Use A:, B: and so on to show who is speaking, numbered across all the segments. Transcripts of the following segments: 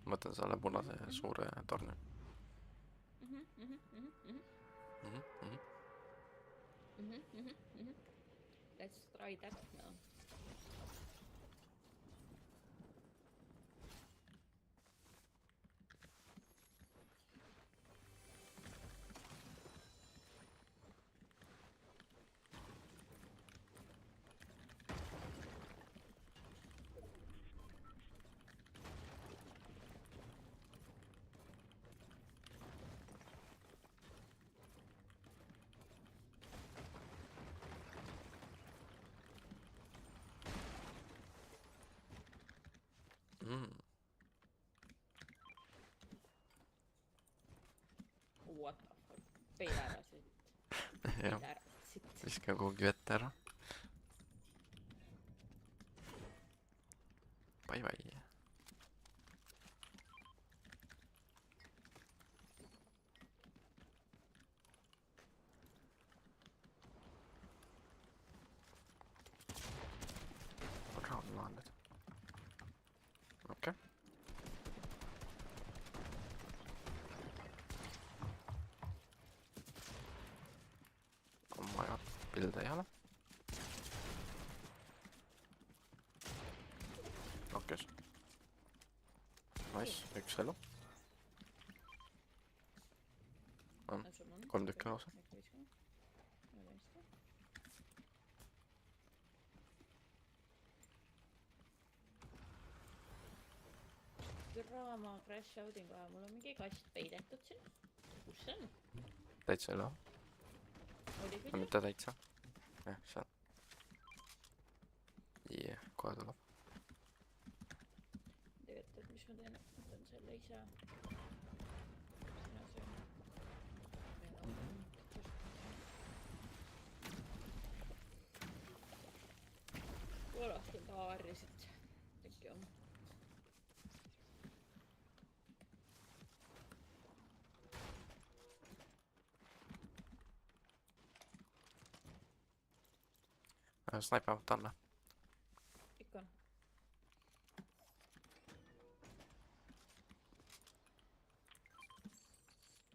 A: mõtlen selle punase suure torni.
B: Let's try that now. What the fuck? Peile ära siit. Peile ära siit.
A: Viska kuhugi vette ära. Bye bye. Around landed. Okay. On vaja pilde ei ole. Okei. Nice, üks elu. On 3 tükki lausa.
B: Draama crash outing vaja, mul on mingi kast peidetud siin. Kus see on?
A: Täitsa elu.
B: Oli küll?
A: Mitte täitsa. Jah, seal. Jee, kohe tuleb.
B: Tegelikult, et mis ma teen, võtan selle ise. Sina söön. Kuulaskin taarisit. Tekki on.
A: Snaipeavat tänne.
B: Ikka on.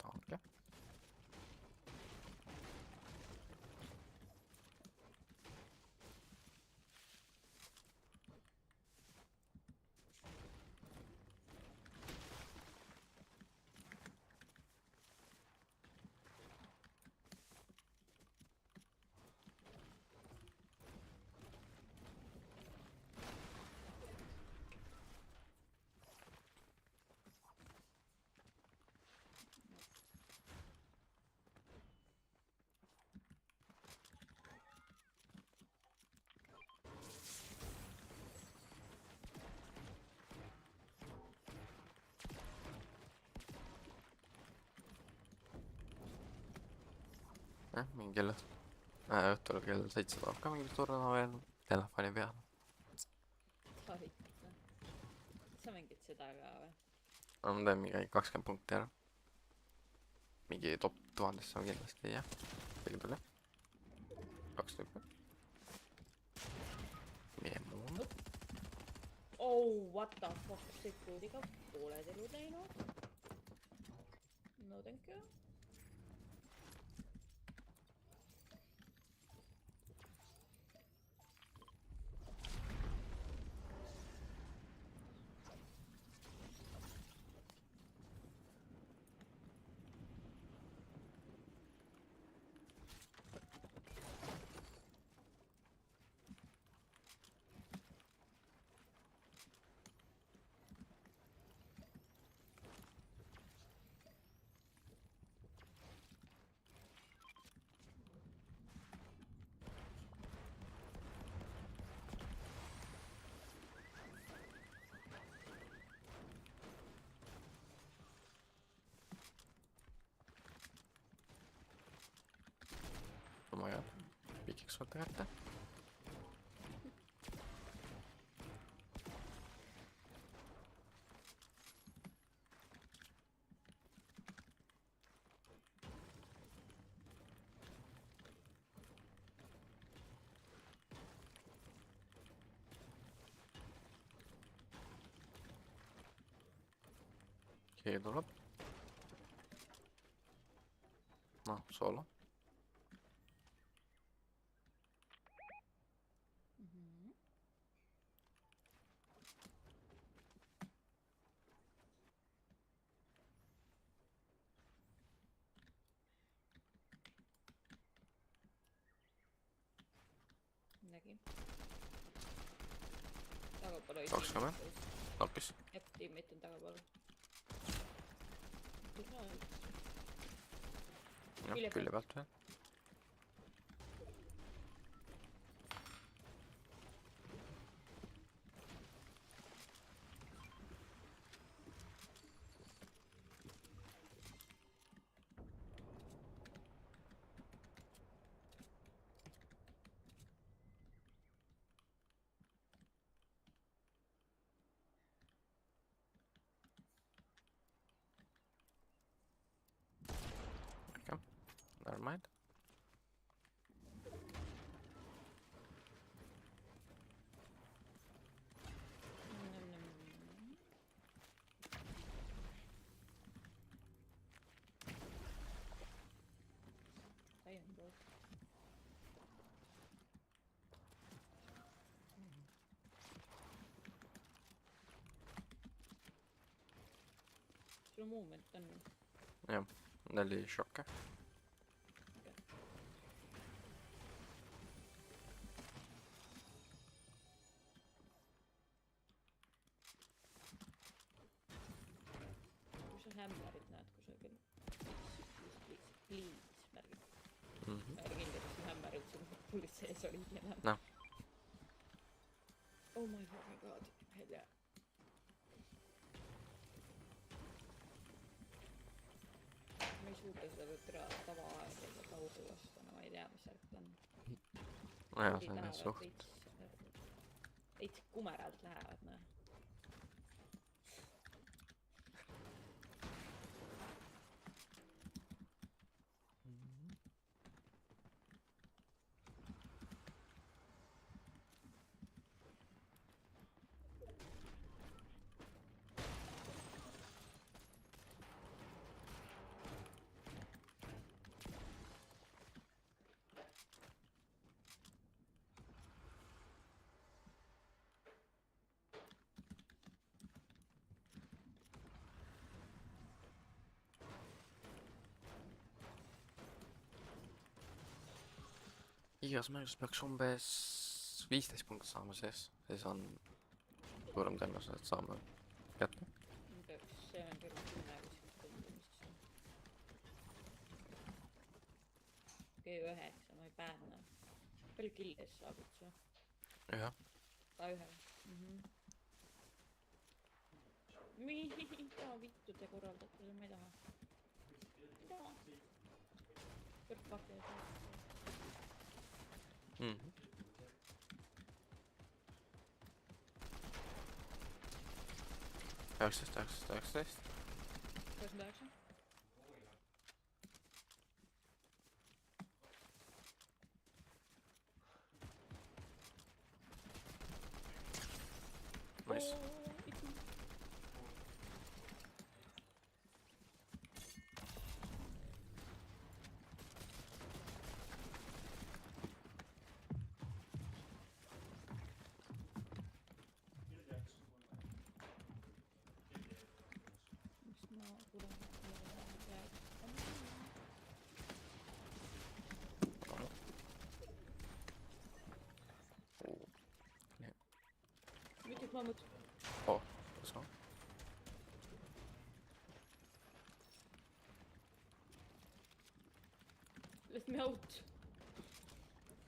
A: Tanke. Mingi õhtul kell 7 tuleb ka mingi turna veel telefoni peal.
B: Savita. Sa mängid seda ka või?
A: Ma teen mingi 20 punkti ära. Mingi top 1000-sse on kindlasti, jah. Kõige tuli. 2 tükki. Meie muun.
B: Oh, what the fuck, see koodiga pooled elu teinud. No thank you.
A: Oh my god. Pikiks võtta kätte. keegi tuleb. Noh, soolo.
B: Nägin. Tagapoole
A: 20. Nappis.
B: Jah, tiimid on tagapoole.
A: Jah, külje pealt veel. Okay, never mind.
B: Sul movement on.
A: Jah, 4 šokke.
B: Kui sa hämmerit näed kusagil, please märgi. Ma ei ole kindel, et see hämmer üldse pullis sees oli enam.
A: Noh.
B: Oh my fucking god, ma ei tea. Ma ei suuda seda tavaaegade kaudu lasta, no ma ei tea, mis sealt on.
A: Jah, see on suht.
B: Veits kumeralt lähevad, noh.
A: Igas mängus peaks umbes 15 punkti saama sees. Siis on suurem tõenäosus, et saame kätte.
B: See on küll 10 tundumist. Okei, 9, ma ei päänna. Palju killes saab üldse?
A: Jah.
B: Ka 1. Mida vittu te korraldate, ma ei taha. Mida? Kõrgpake ja see.
A: 19.
B: 29.
A: Nice.
B: Ma mõtlen.
A: Oh, kas on?
B: Let me out.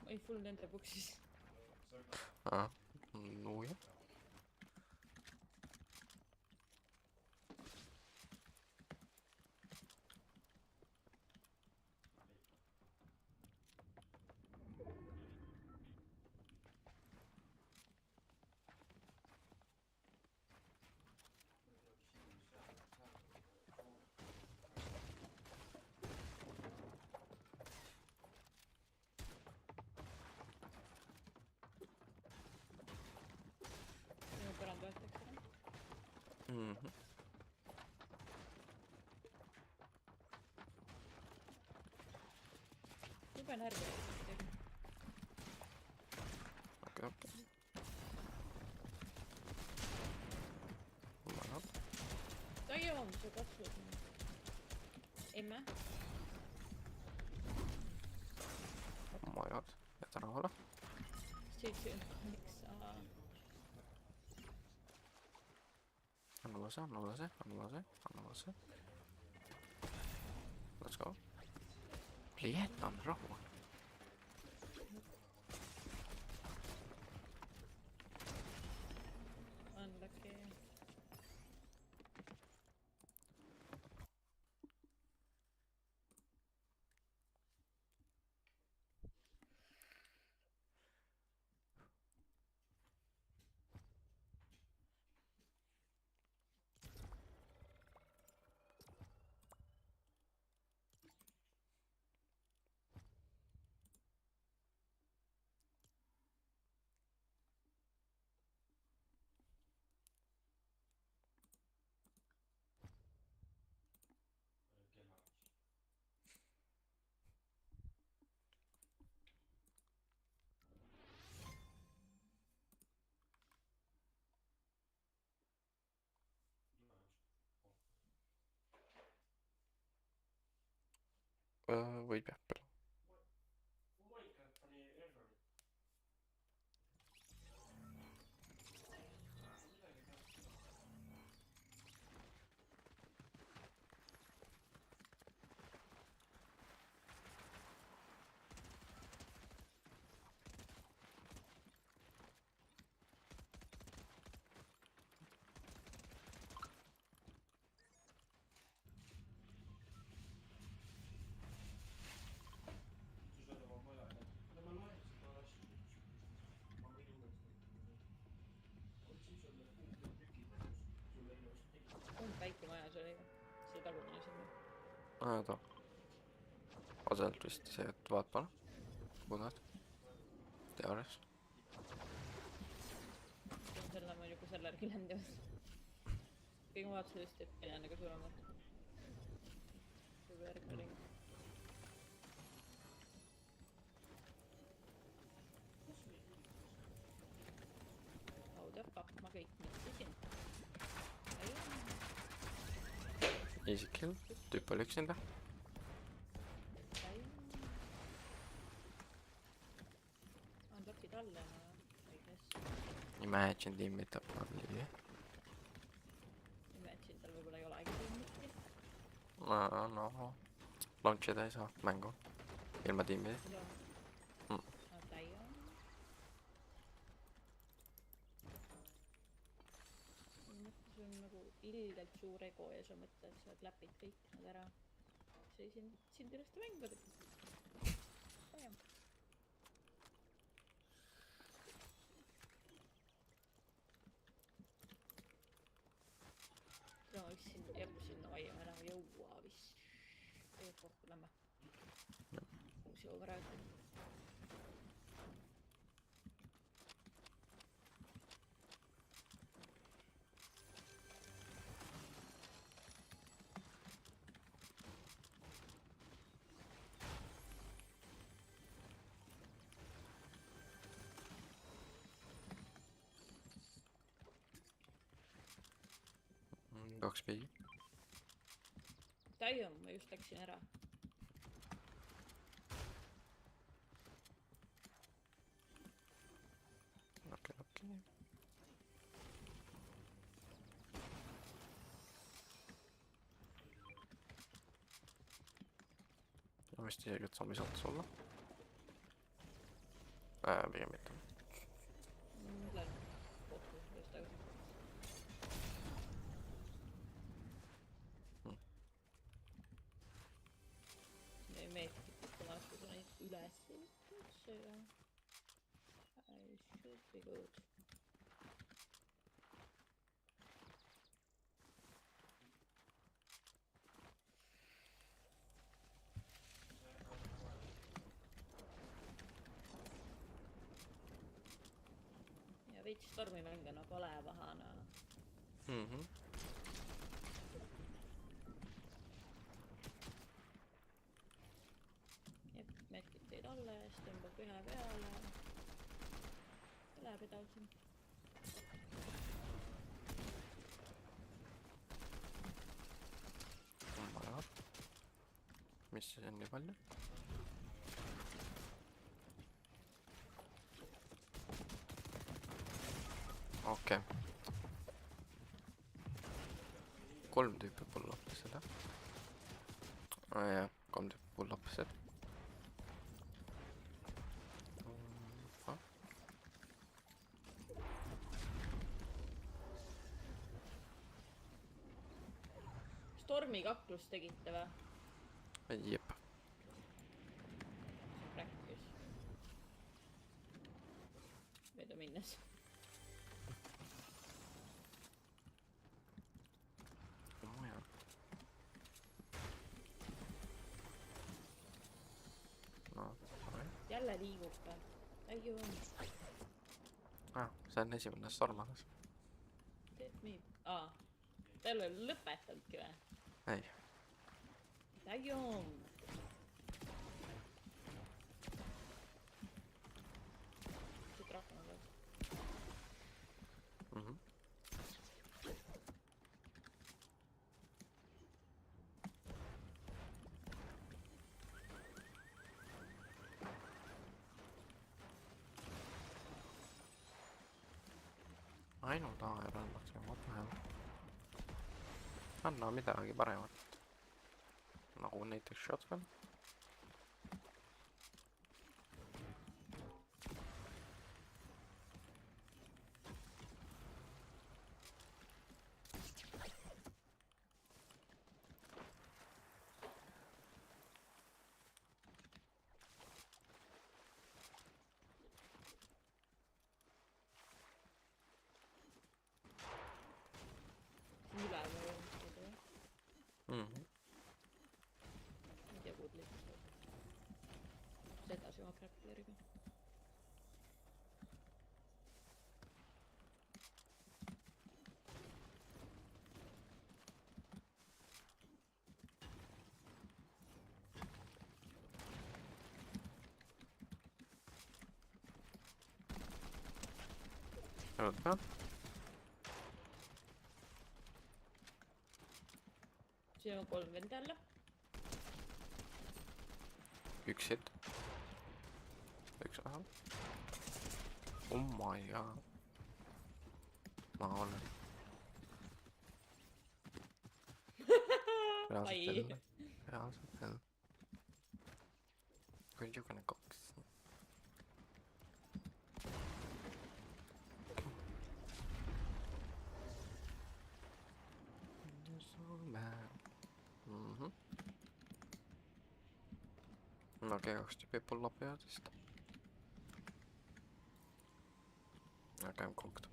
B: Ma ei full nende boksis.
A: No jah.
B: jube närvi.
A: Okei. Why not?
B: Tai on, se katsoo. Emme.
A: Why not? Jätä rauhalla.
B: 78.
A: Anna se. Let's go. Jätän rauhalla.
B: Unlucky.
A: Võib jah peale. Väike majas oli see tagumine sinna. Too. Osalt vist see, et vaat pane. Kui tahad. Teoorias. Selle muidugi selle järgi lendivad. Kõige ma vaatasin vist, et peljannega suuremad. Juba järgmine ring. Auda pakma kõik mõtlesin. Easy kill, tüüp oli üksinda. Unlockid alla, I guess. Imagine tiimid tapavad ligi. Imagine tal võib-olla ei olegi tiimidki. No, launchida ei saa mängu. Ilma tiimidi. Ilgelt suur ego ja sa mõtled, et sa läpid kõik nad ära. See sind ülest mängu tegi. Vajem. No, siin jääb sinna vaiem enam jõua vist. E-port lämme. Uusi overajad. Kaks pigi. Täium, ma just läksin ära. Okei. Ma vist isegi, et zombi saates olla. Pigem mitte. Lähen kohtu just tagasi. Meetrit kunagi on neid üles ehitatud, seega I should be good. Ja veits stormimängana pole pahana. Meetrit ei
B: Tõmbab ühe peale. Ja läheb edasi.
A: Mis see on nii palju? Okei. 3 tüüpi pull-up'ised, jah? Jah, 3 tüüpi pull-up'ised.
B: Stormikaklust tegite või?
A: Jep.
B: Practice. Vedu minnes. Jälle liigub peal. Äkki on.
A: See on esimene storm alles.
B: Ta ei ole lõpetanudki või?
A: Ei.
B: Äkki on. Siit rahvana peal.
A: Ainult aerannakse, what the hell. Anna midagi paremat. Nagu näiteks shotgun. Sedasi oma grappleeriga. Oota.
B: Siin on 3 vend jälle.
A: Üks hit. Üks vähem. Oh my god. Ma olen. Reaalselt hell. Kui niisugune 2. Okei, 2 tüüpi pull-up jäädest. Ja käim kookta.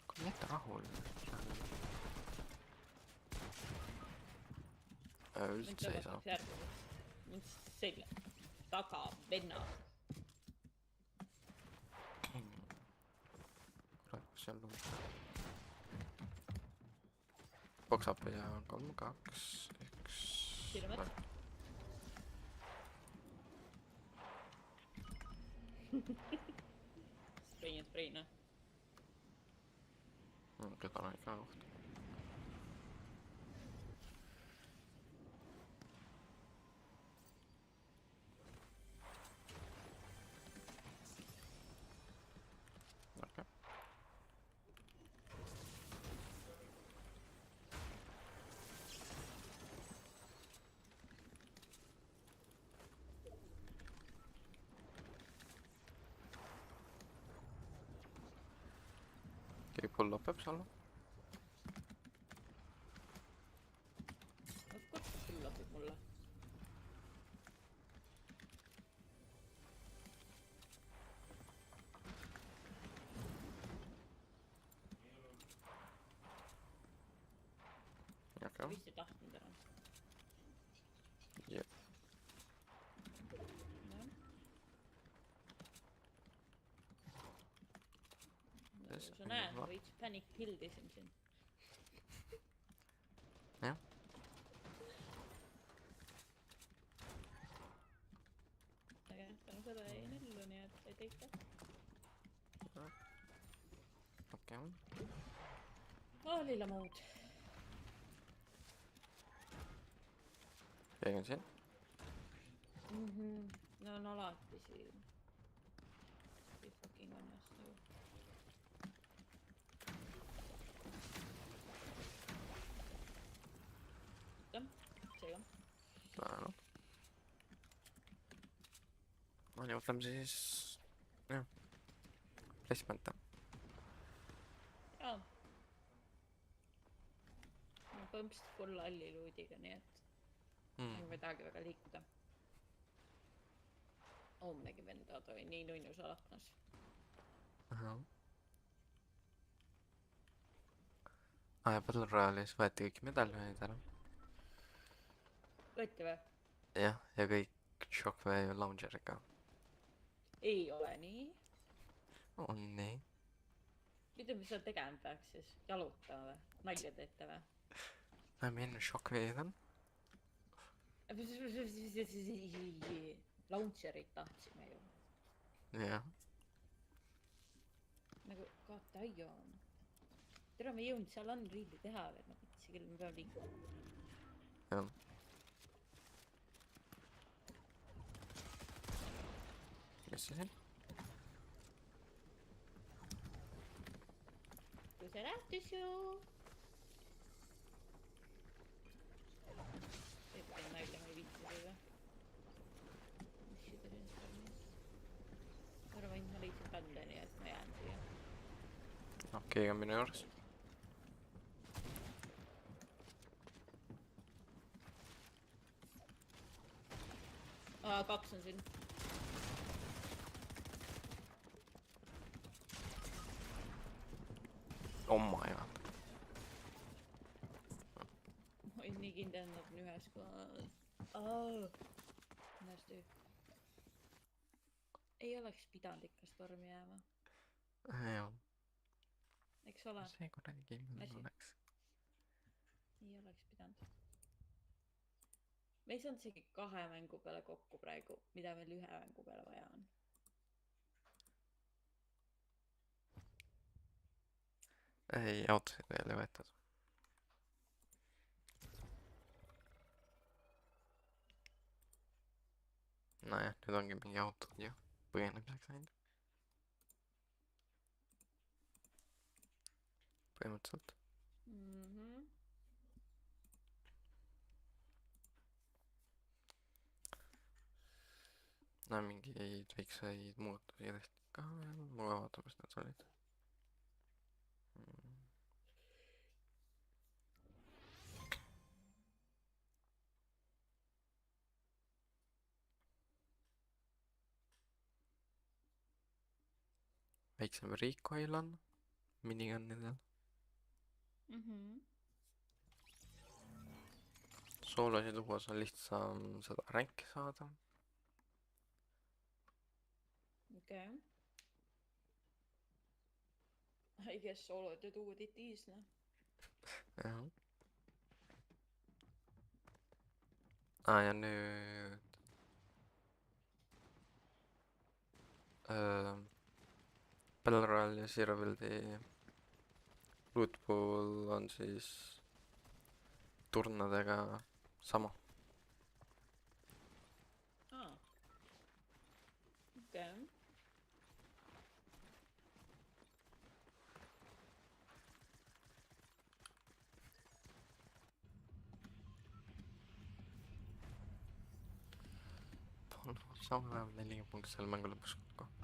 A: Kui jätta rahul. Üldse ei saa.
B: Mind selja taga venna.
A: Seal on box-up ja 3, 2, 1.
B: Silmad. Spreina.
A: Keda on ikka kohta. Keegi pull-up peab seal.
B: Kutsus pull-upib mulle. Vist ei tahtnud ära.
A: Jep.
B: sa näed, ma veits panic pildisin siin.
A: jah.
B: aga jah, tänu selle jäin ellu, nii et ei teita.
A: Okei.
B: Lilla muud.
A: Keegi on siin?
B: No on alati siin. Ei fucking õnnestu. Seega.
A: No. Oli võtame siis... jah. Placement'e.
B: Jaa. Ma põhimõtteliselt full alli luudiga, nii et ma ei tahagi väga liikuda. Hommegi vendad oli nii nunnus alaknas.
A: Ja Platvormis võeti kõik medaljonid ära.
B: Võeti või?
A: Jah, ja kõik Shockwave launcheriga.
B: Ei ole nii.
A: On nii.
B: Mida me seda tegema peaks siis? Jalutama või? Nalja teete või?
A: Lähme enne Shockwave'dan.
B: Launcherit tahtsime ju.
A: Jah.
B: Nagu, Katajon. Tere, me jõudnud seal Unreali teha veel, ma pitsi küll, me peame liikuma.
A: Jah. Kes see siin?
B: Kui see lähtus ju. Ette nalja ma ei viitsi teile. Mis seda siin on? Arvan, ma leidsin bände, nii et ma jään siia.
A: Okei, on minu juures.
B: Kaks on siin.
A: Oh my god.
B: Ma olin nii kindel, et nad on ühes kohas. Näes töö. Ei oleks pidanud ikka stormi jääma.
A: Jah.
B: Eks ole?
A: See kuradi game oleks.
B: Ei oleks pidanud. Me ei saanud isegi 2 mängu peale kokku praegu, mida meil 1 mängu peale vaja on.
A: Ei, autosid veel ei võetud. Nojah, nüüd ongi mingi autod ju põgenemiseks läinud. Põhimõtteliselt. No mingeid väikseid muutusi tehti ka veel, ma vaatan, mis need olid. Väiksem recoil on minigunnidel. Soolosid luues on lihtsam seda ränki saada.
B: Okei. I guess soolod ja tuud it is, noh.
A: Jah. Ja nüüd... Battle Royale ja Zero Buildi lootpool on siis turnadega sama.
B: Okei.
A: Saame vähemalt 4 punkti selle mängu lõpus kokku.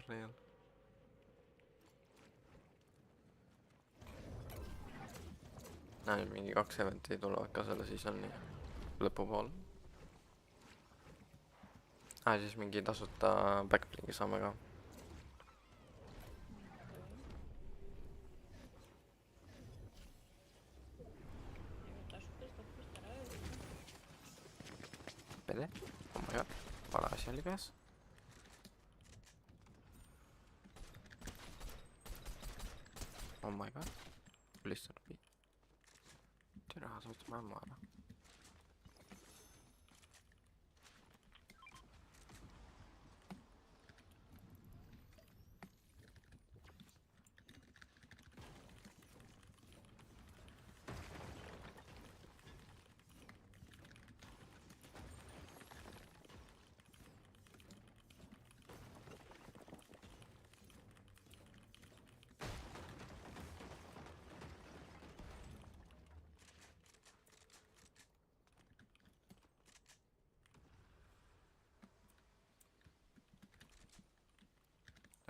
A: Real. Mingi 2 eventi tulevad ka selle seasoni lõpupool. Siis mingi tasuta backblingi saame ka. Pede? Oh my god, vale asi oli peas. Oh my god. Listen to me. Tiedä asuit mä maana.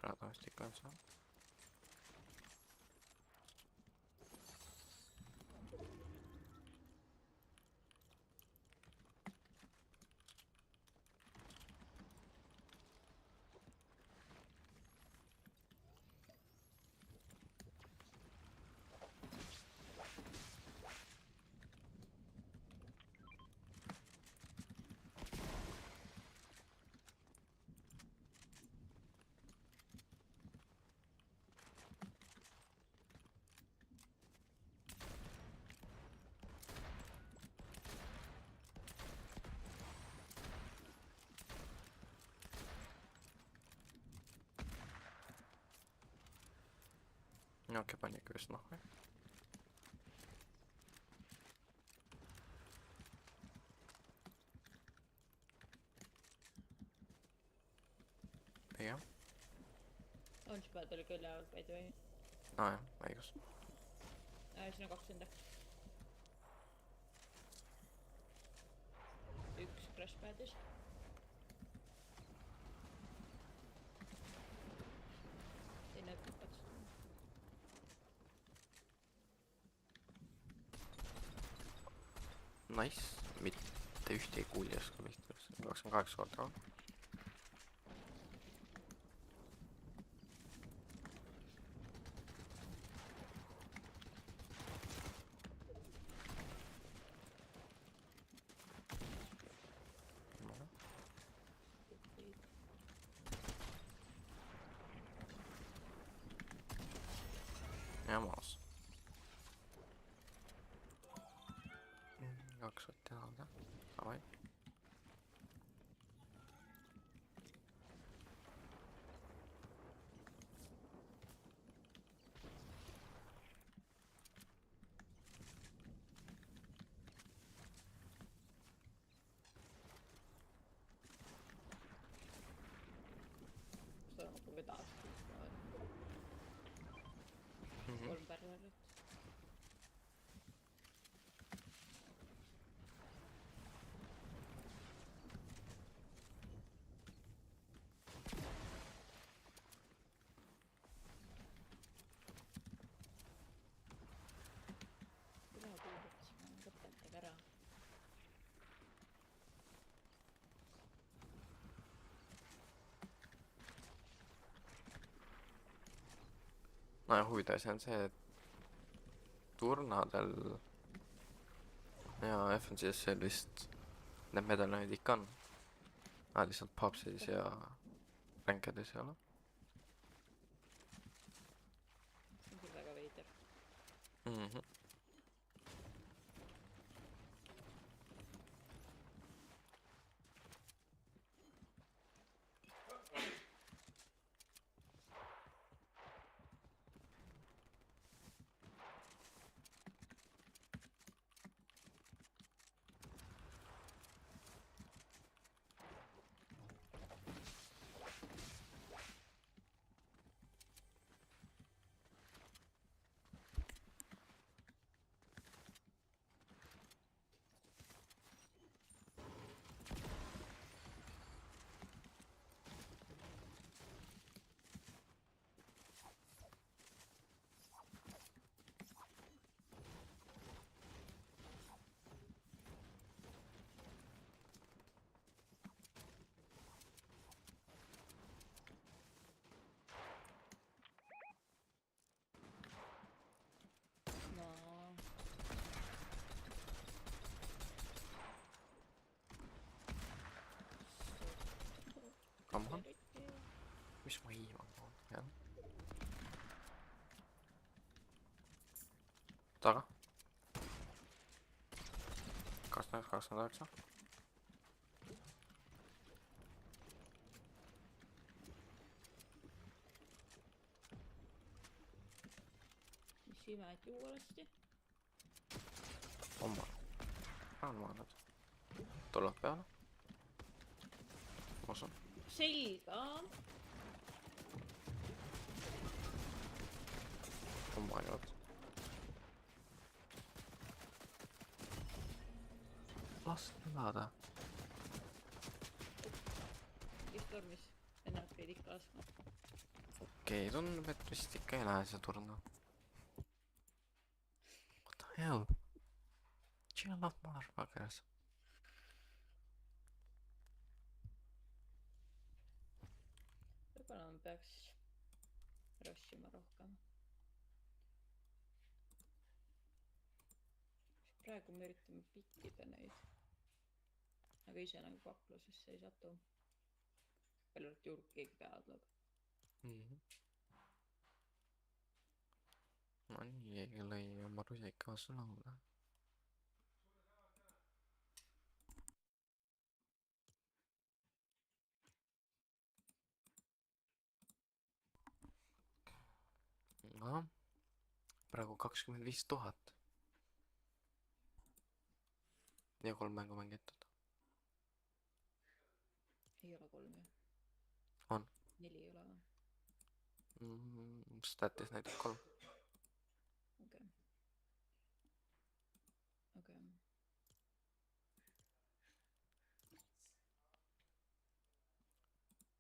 A: Toivottavasti kanssa. No, che pani kös noh. Pigem.
B: Launchpad oli küll üleval, by the way.
A: Aa jah, õigus.
B: Siin on 2 enda. Üks crashpadis. Teine õppaks.
A: Nice. Mitte ühtegi kuuli järsku vihtas. 28 korda. Ja maas. 2 võtti alda. Davai.
B: Seda on nagu vedast. 3 pärlerit. Üle puudub, siis ma võtan tega ära.
A: No ja huvitav see on see, et turnadel ja FNCS-il vist need medaljonid ikka on. Lihtsalt pubsis ja ränkedes ei ole.
B: See on küll väga veider.
A: 29, 29.
B: Mis imet juuresti.
A: Oma. On maanad. Tuleb peale. Ma usun.
B: Selga.
A: Oma juurde. Las elada.
B: Kes tormis? Ennast käid ikka laskma.
A: Okei, tundub, et vist ikka ei lähe see turno. What the hell? Chill out, motherfuckers.
B: Võib-olla ma peaks rushima rohkem. Praegu me üritame pikkida neid. Aga ise nagu kaklusesse ei satu. Palju et juurde keegi pead lõb.
A: No nii, keegi lõi oma rusika vastu lauda. No, praegu 25 000. Ja 3 mängu mängitud.
B: Ei ole 3 ju.
A: On.
B: 4 ei ole.
A: Statis näitab 3.
B: Okei. Okei.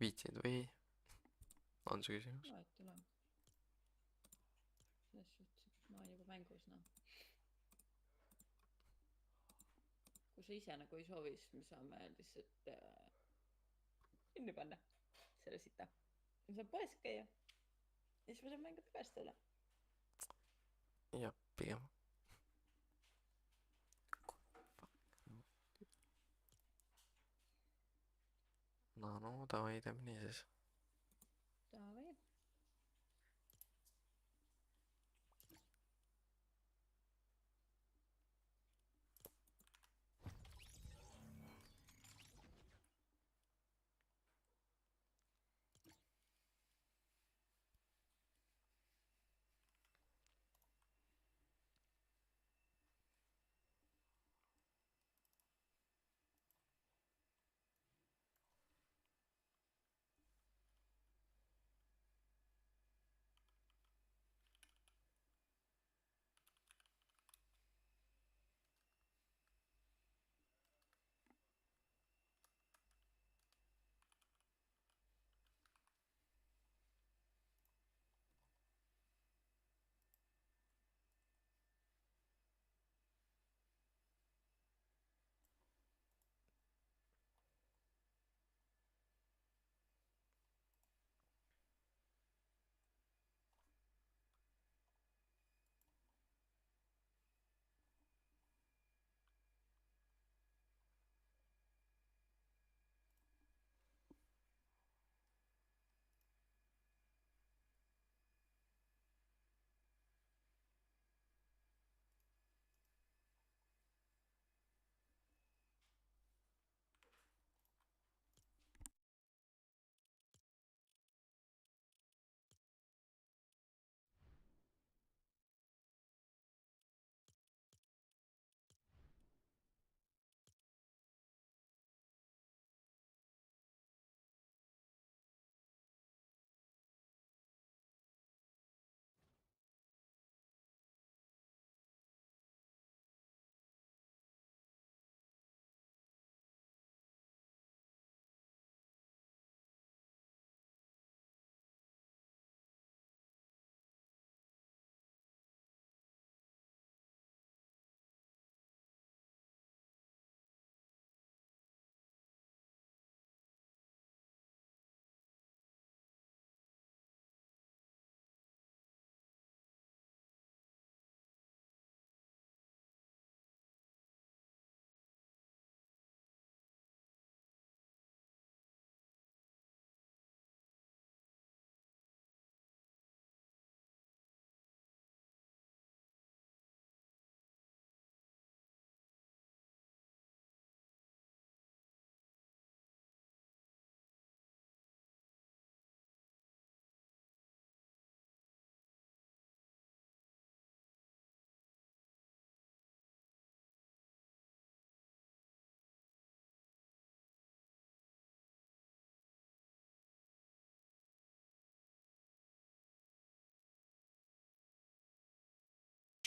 A: Viitsid või on see küsimus?
B: Vahet ei ole. Selles suhtes, et ma olen juba mängus, noh. Kui sa ise nagu ei soovi, siis me saame lihtsalt kinni panna selle sita. Me saame poes käia. Ja siis me saame mängida käest üle.
A: Jah, pigem. No, davai, teeme nii siis.
B: Davai.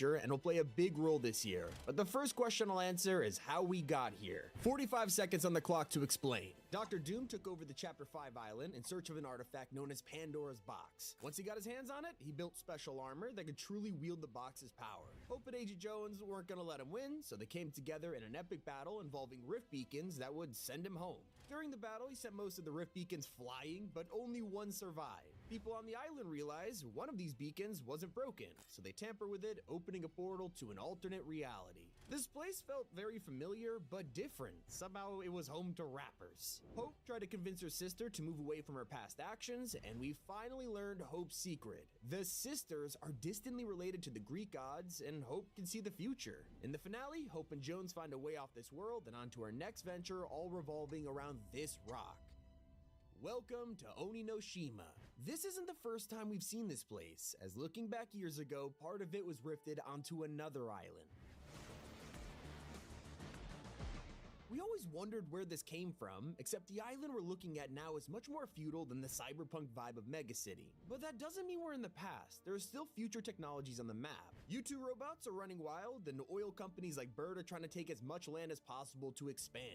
C: and will play a big role this year. But the first question I'll answer is how we got here. 45 seconds on the clock to explain. Dr. Doom took over the Chapter 5 island in search of an artifact known as Pandora's Box. Once he got his hands on it, he built special armor that could truly wield the box's power. Hope and Agent Jones weren't gonna let him win, so they came together in an epic battle involving rift beacons that would send him home. During the battle, he sent most of the rift beacons flying, but only one survived. People on the island realized one of these beacons wasn't broken, so they tampered with it, opening a portal to an alternate reality. This place felt very familiar, but different. Somehow it was home to rappers. Hope tried to convince her sister to move away from her past actions, and we finally learned Hope's secret. The sisters are distantly related to the Greek gods, and Hope can see the future. In the finale, Hope and Jones find a way off this world and onto our next venture, all revolving around this rock. Welcome to Oninoshima. This isn't the first time we've seen this place, as looking back years ago, part of it was rifted onto another island. We always wondered where this came from, except the island we're looking at now is much more feudal than the cyberpunk vibe of Megacity. But that doesn't mean we're in the past. There are still future technologies on the map. U2 robots are running wild, and oil companies like Bird are trying to take as much land as possible to expand.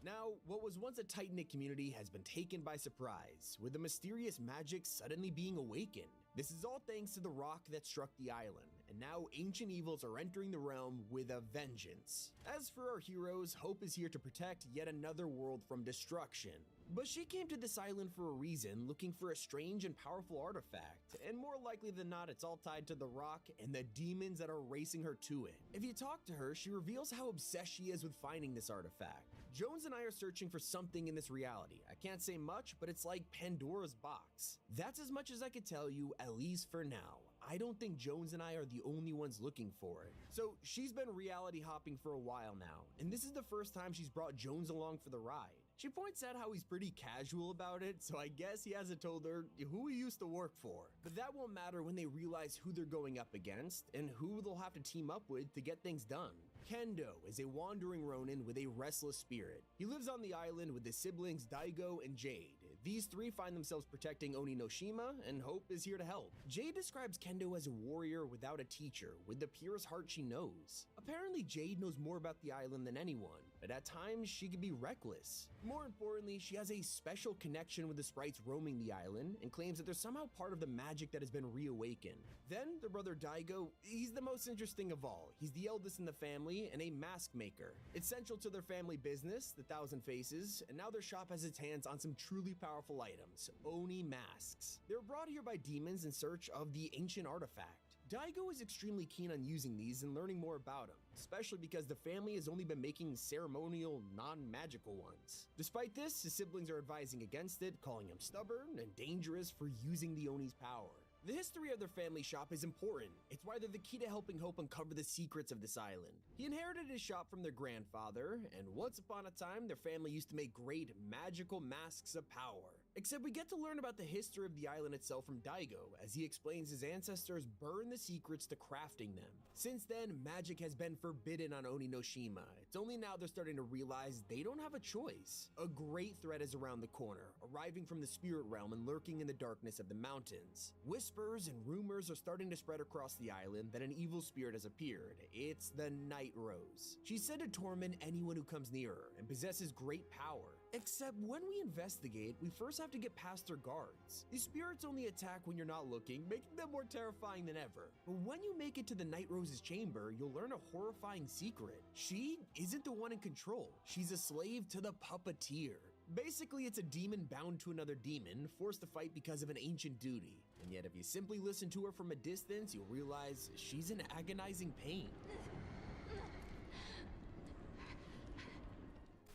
C: Now, what was once a tight-knit community has been taken by surprise, with the mysterious magic suddenly being awakened. This is all thanks to the rock that struck the island, and now ancient evils are entering the realm with a vengeance. As for our heroes, Hope is here to protect yet another world from destruction. But she came to this island for a reason, looking for a strange and powerful artifact, and more likely than not, it's all tied to the rock and the demons that are racing her to it. If you talk to her, she reveals how obsessed she is with finding this artifact. Jones and I are searching for something in this reality. I can't say much, but it's like Pandora's box. That's as much as I could tell you, at least for now. I don't think Jones and I are the only ones looking for it. So she's been reality hopping for a while now, and this is the first time she's brought Jones along for the ride. She points out how he's pretty casual about it, so I guess he hasn't told her who he used to work for. But that won't matter when they realize who they're going up against and who they'll have to team up with to get things done. Kendo is a wandering Ronin with a restless spirit. He lives on the island with his siblings Daigo and Jade. These three find themselves protecting Oninoshima, and Hope is here to help. Jade describes Kendo as a warrior without a teacher, with the purest heart she knows. Apparently Jade knows more about the island than anyone, but at times she can be reckless. More importantly, she has a special connection with the sprites roaming the island, and claims that they're somehow part of the magic that has been reawakened. Then, their brother Daigo, he's the most interesting of all. He's the eldest in the family and a mask maker. It's central to their family business, the Thousand Faces, and now their shop has its hands on some truly powerful items, Oni masks. They were brought here by demons in search of the ancient artifact. Daigo is extremely keen on using these and learning more about them, especially because the family has only been making ceremonial, non-magical ones. Despite this, his siblings are advising against it, calling him stubborn and dangerous for using the Oni's power. The history of their family shop is important. It's why they're the key to helping Hope uncover the secrets of this island. He inherited his shop from their grandfather, and once upon a time, their family used to make great magical masks of power. Except we get to learn about the history of the island itself from Daigo, as he explains his ancestors burned the secrets to crafting them. Since then, magic has been forbidden on Oninoshima. It's only now they're starting to realize they don't have a choice. A great threat is around the corner, arriving from the spirit realm and lurking in the darkness of the mountains. Whispers and rumors are starting to spread across the island that an evil spirit has appeared. It's the Night Rose. She's said to torment anyone who comes near her and possesses great power. Except when we investigate, we first have to get past her guards. These spirits only attack when you're not looking, making them more terrifying than ever. But when you make it to the Night Rose's chamber, you'll learn a horrifying secret. She isn't the one in control. She's a slave to the puppeteer. Basically, it's a demon bound to another demon, forced to fight because of an ancient duty. And yet, if you simply listen to her from a distance, you'll realize she's in agonizing pain.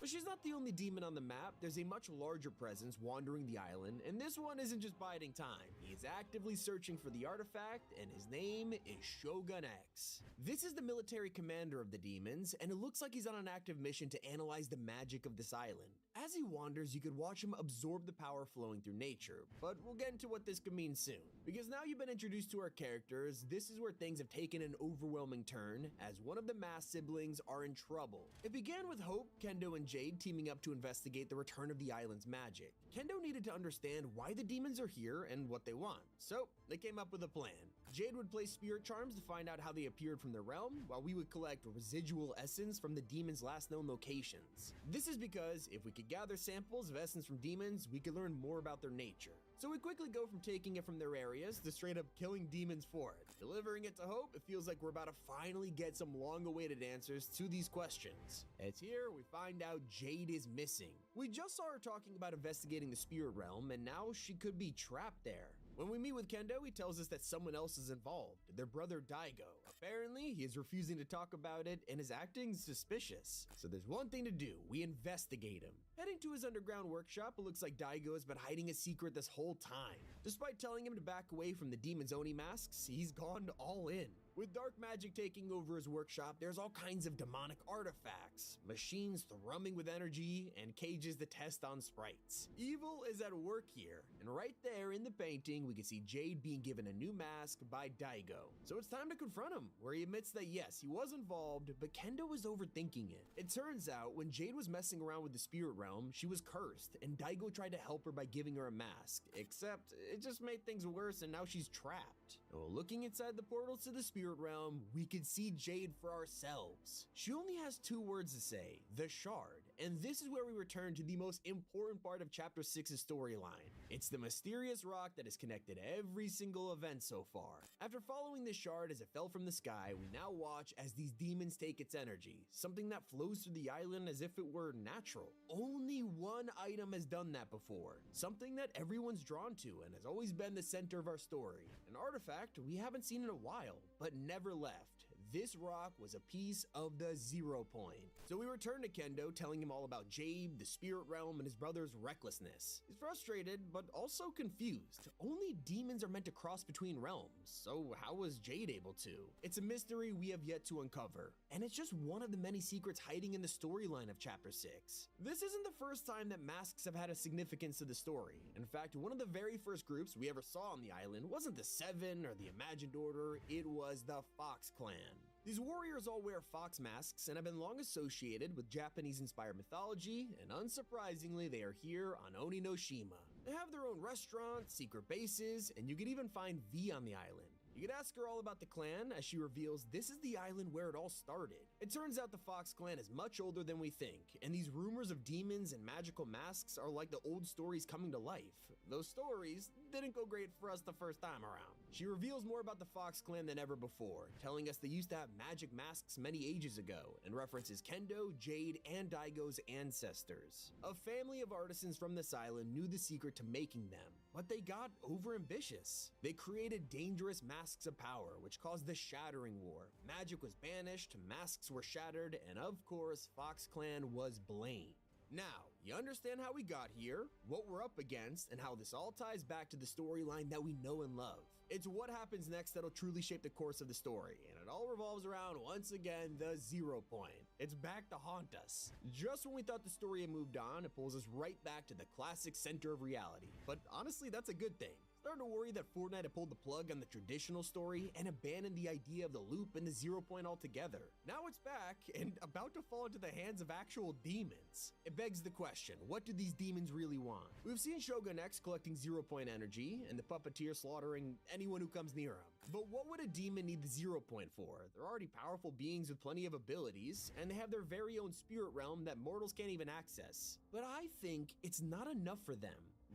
C: But she's not the only demon on the map. There's a much larger presence wandering the island, and this one isn't just biding time. He is actively searching for the artifact, and his name is Shogun X. This is the military commander of the demons, and it looks like he's on an active mission to analyze the magic of this island. As he wanders, you could watch him absorb the power flowing through nature, but we'll get into what this could mean soon. Because now you've been introduced to our characters, this is where things have taken an overwhelming turn, as one of the masked siblings are in trouble. It began with Hope, Kendo, and Jade teaming up to investigate the return of the island's magic. Kendo needed to understand why the demons are here and what they want, so they came up with a plan. Jade would play spirit charms to find out how they appeared from their realm, while we would collect residual essence from the demons' last known locations. This is because if we could gather samples of essence from demons, we could learn more about their nature. So we quickly go from taking it from their areas to straight up killing demons for it. Delivering it to Hope, it feels like we're about to finally get some long-awaited answers to these questions. It's here we find out Jade is missing. We just saw her talking about investigating the spirit realm, and now she could be trapped there. When we meet with Kendo, he tells us that someone else is involved, their brother Daigo. Apparently, he is refusing to talk about it and is acting suspicious. So there's one thing to do, we investigate him. Heading to his underground workshop, it looks like Daigo has been hiding a secret this whole time. Despite telling him to back away from the demon's Oni masks, he's gone all in. With dark magic taking over his workshop, there's all kinds of demonic artifacts, machines thrumming with energy, and cages to test on sprites. Evil is at work here, and right there in the painting, we can see Jade being given a new mask by Daigo. So it's time to confront him, where he admits that yes, he was involved, but Kendo was overthinking it. It turns out, when Jade was messing around with the spirit realm, she was cursed, and Daigo tried to help her by giving her a mask, except it just made things worse and now she's trapped. Well, looking inside the portals to the spirit realm, we could see Jade for ourselves. She only has 2 words to say, the shard, and this is where we return to the most important part of chapter 6's storyline. It's the mysterious rock that has connected every single event so far. After following this shard as it fell from the sky, we now watch as these demons take its energy, something that flows through the island as if it were natural. Only one item has done that before, something that everyone's drawn to and has always been the center of our story, an artifact we haven't seen in a while, but never left. This rock was a piece of the 0 point. So we return to Kendo, telling him all about Jade, the spirit realm, and his brother's recklessness. He's frustrated, but also confused. Only demons are meant to cross between realms, so how was Jade able to? It's a mystery we have yet to uncover, and it's just one of the many secrets hiding in the storyline of chapter 6. This isn't the first time that masks have had a significance to the story. In fact, one of the very first groups we ever saw on the island wasn't the Seven or the Imagined Order, it was the Fox Clan. These warriors all wear fox masks and have been long associated with Japanese-inspired mythology, and unsurprisingly, they are here on Oninoshima. They have their own restaurants, secret bases, and you can even find V on the island. You could ask her all about the clan as she reveals this is the island where it all started. It turns out the Fox clan is much older than we think, and these rumors of demons and magical masks are like the old stories coming to life. Those stories didn't go great for us the first time around. She reveals more about the Fox clan than ever before, telling us they used to have magic masks many ages ago, and references Kendo, Jade, and Daigo's ancestors. A family of artisans from this island knew the secret to making them, but they got overambitious. They created dangerous masks of power, which caused the Shattering War. Magic was banished, masks were shattered, and of course, Fox Clan was blamed. Now, you understand how we got here, what we're up against, and how this all ties back to the storyline that we know and love. It's what happens next that'll truly shape the course of the story, and it all revolves around, once again, the 0 point. It's back to haunt us. Just when we thought the story had moved on, it pulls us right back to the classic center of reality. But honestly, that's a good thing. Starting to worry that Fortnite had pulled the plug on the traditional story and abandoned the idea of the loop and the 0 point altogether. Now it's back and about to fall into the hands of actual demons. It begs the question, what do these demons really want? We've seen Shogun X collecting 0 point energy and the puppeteer slaughtering anyone who comes near him. But what would a demon need the 0 point for? They're already powerful beings with plenty of abilities, and they have their very own spirit realm that mortals can't even access. But I think it's not enough for them.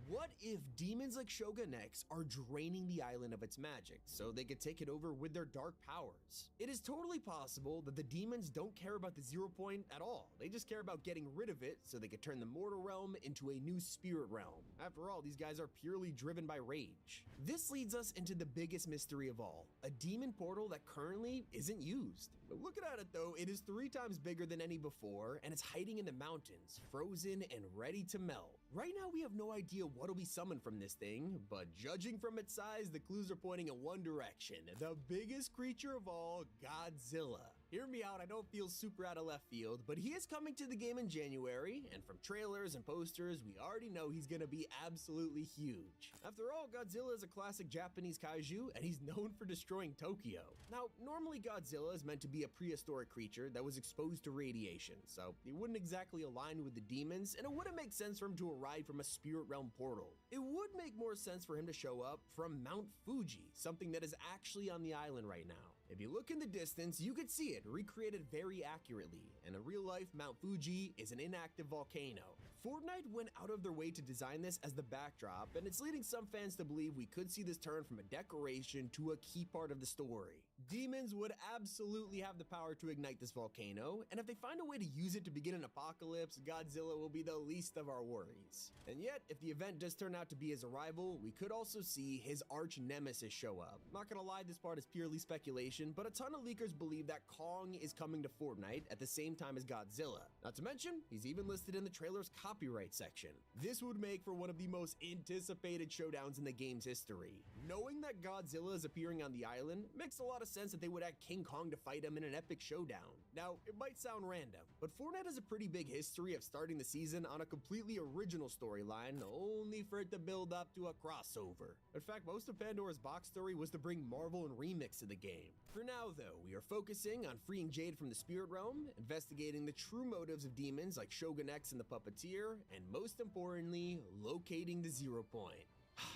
C: What if demons like Shogun X are draining the island of its magic so they could take it over with their dark powers? It is totally possible that the demons don't care about the 0 point at all. They just care about getting rid of it so they could turn the mortal realm into a new spirit realm. After all, these guys are purely driven by rage. This leads us into the biggest mystery of all, a demon portal that currently isn't used. But looking at it though, it is 3 times bigger than any before, and it's hiding in the mountains, frozen and ready to melt. Right now we have no idea what'll be summoned from this thing, but judging from its size, the clues are pointing in one direction, the biggest creature of all, Godzilla. Hear me out, I know it feels super out of left field, but he is coming to the game in January, and from trailers and posters, we already know he's gonna be absolutely huge. After all, Godzilla is a classic Japanese kaiju, and he's known for destroying Tokyo. Now, normally Godzilla is meant to be a prehistoric creature that was exposed to radiation, so he wouldn't exactly align with the demons, and it wouldn't make sense for him to arrive from a spirit realm portal. It would make more sense for him to show up from Mount Fuji, something that is actually on the island right now. If you look in the distance, you could see it recreated very accurately, and in real life, Mount Fuji is an inactive volcano. Fortnite went out of their way to design this as the backdrop, and it's leading some fans to believe we could see this turn from a decoration to a key part of the story. Demons would absolutely have the power to ignite this volcano, and if they find a way to use it to begin an apocalypse, Godzilla will be the least of our worries. And yet, if the event does turn out to be his arrival, we could also see his arch nemesis show up. Not gonna lie, this part is purely speculation, but a ton of leakers believe that Kong is coming to Fortnite at the same time as Godzilla. Not to mention, he's even listed in the trailer's copyright section. This would make for one of the most anticipated showdowns in the game's history. Knowing that Godzilla is appearing on the island makes a lot of sense that they would add King Kong to fight him in an epic showdown. Now, it might sound random, but Fortnite has a pretty big history of starting the season on a completely original storyline, only for it to build up to a crossover. In fact, most of Pandora's box story was to bring Marvel and Remix to the game. For now, though, we are focusing on freeing Jade from the spirit realm, investigating the true motives of demons like Shogun X and the Puppeteer, and most importantly, locating the Zero Point.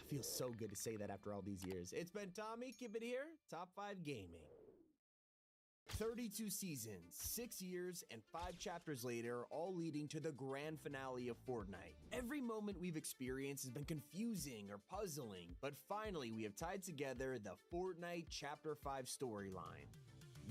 C: Feels so good to say that after all these years. It's been Tommy, keep it here, Top 5 Gaming. 32 seasons, 6 years, and 5 chapters later, all leading to the grand finale of Fortnite. Every moment we've experienced has been confusing or puzzling, but finally we have tied together the Fortnite Chapter 5 storyline.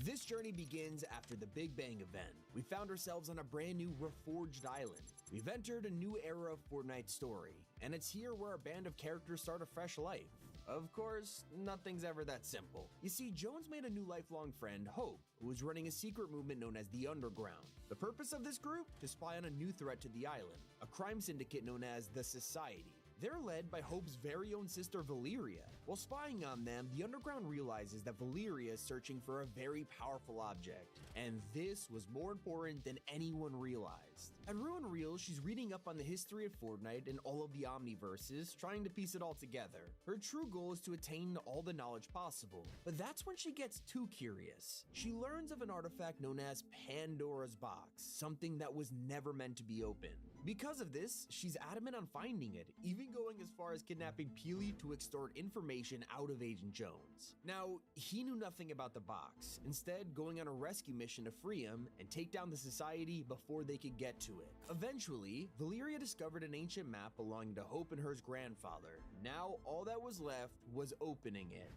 C: This journey begins after the Big Bang event. We found ourselves on a brand new reforged island. We've entered a new era of Fortnite's story, and it's here where our band of characters start a fresh life. Of course, nothing's ever that simple. You see, Jones made a new lifelong friend, Hope, who was running a secret movement known as the Underground. The purpose of this group? To spy on a new threat to the island, a crime syndicate known as the Society. They're led by Hope's very own sister Valeria. While spying on them, the Underground realizes that Valeria is searching for a very powerful object, and this was more important than anyone realized. At Ruin Real, she's reading up on the history of Fortnite and all of the Omniverses, trying to piece it all together. Her true goal is to attain all the knowledge possible, but that's when she gets too curious. She learns of an artifact known as Pandora's Box, something that was never meant to be opened. Because of this, she's adamant on finding it, even going as far as kidnapping Peely to extort information out of Agent Jones. Now, he knew nothing about the box, instead going on a rescue mission to free him and take down the Society before they could get to it. Eventually, Valeria discovered an ancient map belonging to Hope and her's grandfather. Now, all that was left was opening it.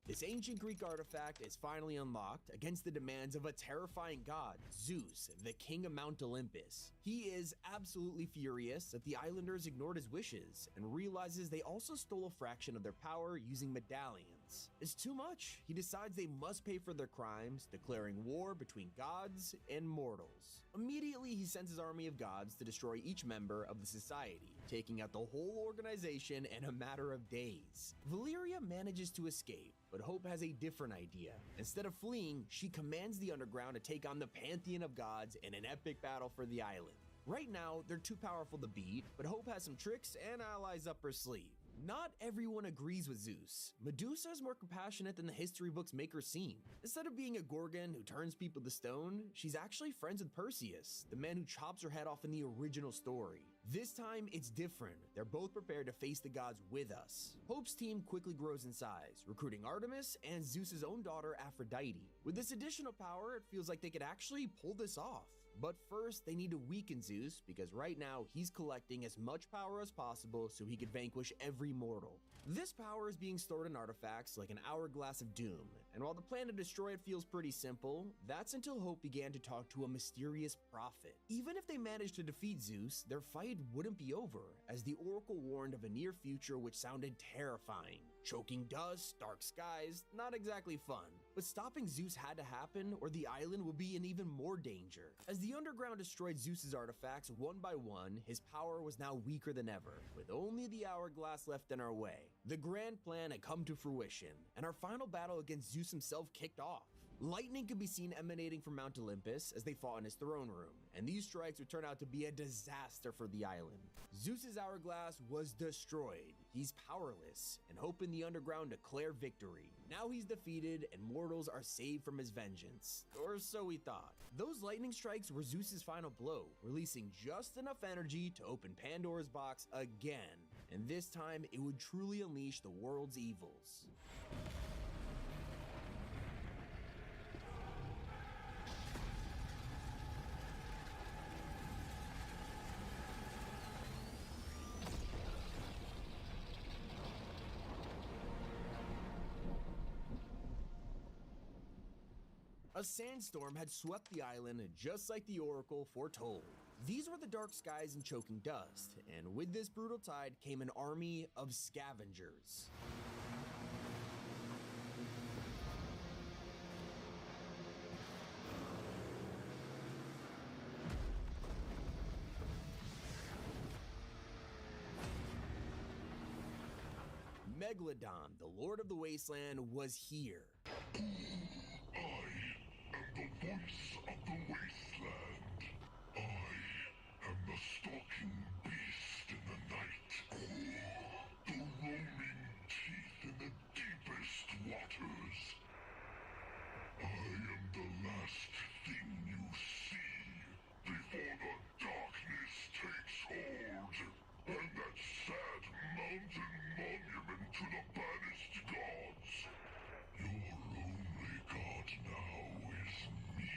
C: This ancient Greek artifact is finally unlocked against the demands of a terrifying god, Zeus, the king of Mount Olympus. He is absolutely furious that the islanders ignored his wishes and realizes they also stole a fraction of their power using medallions. It's too much. He decides they must pay for their crimes, declaring war between gods and mortals. Immediately, he sends his army of gods to destroy each member of the Society, taking out the whole organization in a matter of days. Valeria manages to escape, but Hope has a different idea. Instead of fleeing, she commands the Underground to take on the pantheon of gods in an epic battle for the island. Right now, they're too powerful to beat, but Hope has some tricks and allies up her sleeve. Not everyone agrees with Zeus. Medusa is more compassionate than the history books make her seem. Instead of being a Gorgon who turns people to stone, she's actually friends with Perseus, the man who chops her head off in the original story. This time, it's different. They're both prepared to face the gods with us. Hope's team quickly grows in size, recruiting Artemis and Zeus's own daughter Aphrodite. With this additional power, it feels like they could actually pull this off. But first, they need to weaken Zeus, because right now, he's collecting as much power as possible so he could vanquish every mortal. This power is being stored in artifacts like an Hourglass of Doom, and while the plan to destroy it feels pretty simple, that's until Hope began to talk to a mysterious prophet. Even if they managed to defeat Zeus, their fight wouldn't be over, as the Oracle warned of a near future which sounded terrifying. Choking dust, dark skies, not exactly fun. But stopping Zeus had to happen, or the island would be in even more danger. As the underground destroyed Zeus's artifacts one by one, his power was now weaker than ever, with only the hourglass left in our way. The grand plan had come to fruition, and our final battle against Zeus himself kicked off. Lightning could be seen emanating from Mount Olympus as they fought in his throne room, and these strikes would turn out to be a disaster for the island. Zeus's hourglass was destroyed. He's powerless, and Hope in the underground declare victory. Now he's defeated, and mortals are saved from his vengeance. Or so we thought. Those lightning strikes were Zeus's final blow, releasing just enough energy to open Pandora's box again. And this time, it would truly unleash the world's evils. A sandstorm had swept the island just like the Oracle foretold. These were the dark skies and choking dust, and with this brutal tide came an army of scavengers. Megalodon, the Lord of the Wasteland, was here.
D: The voice of the wasteland. I am the stalking beast in the night. The roaming teeth in the deepest waters. I am the last thing you see before the darkness takes hold. And that sad mountain monument to the banished gods. Your only god now is me,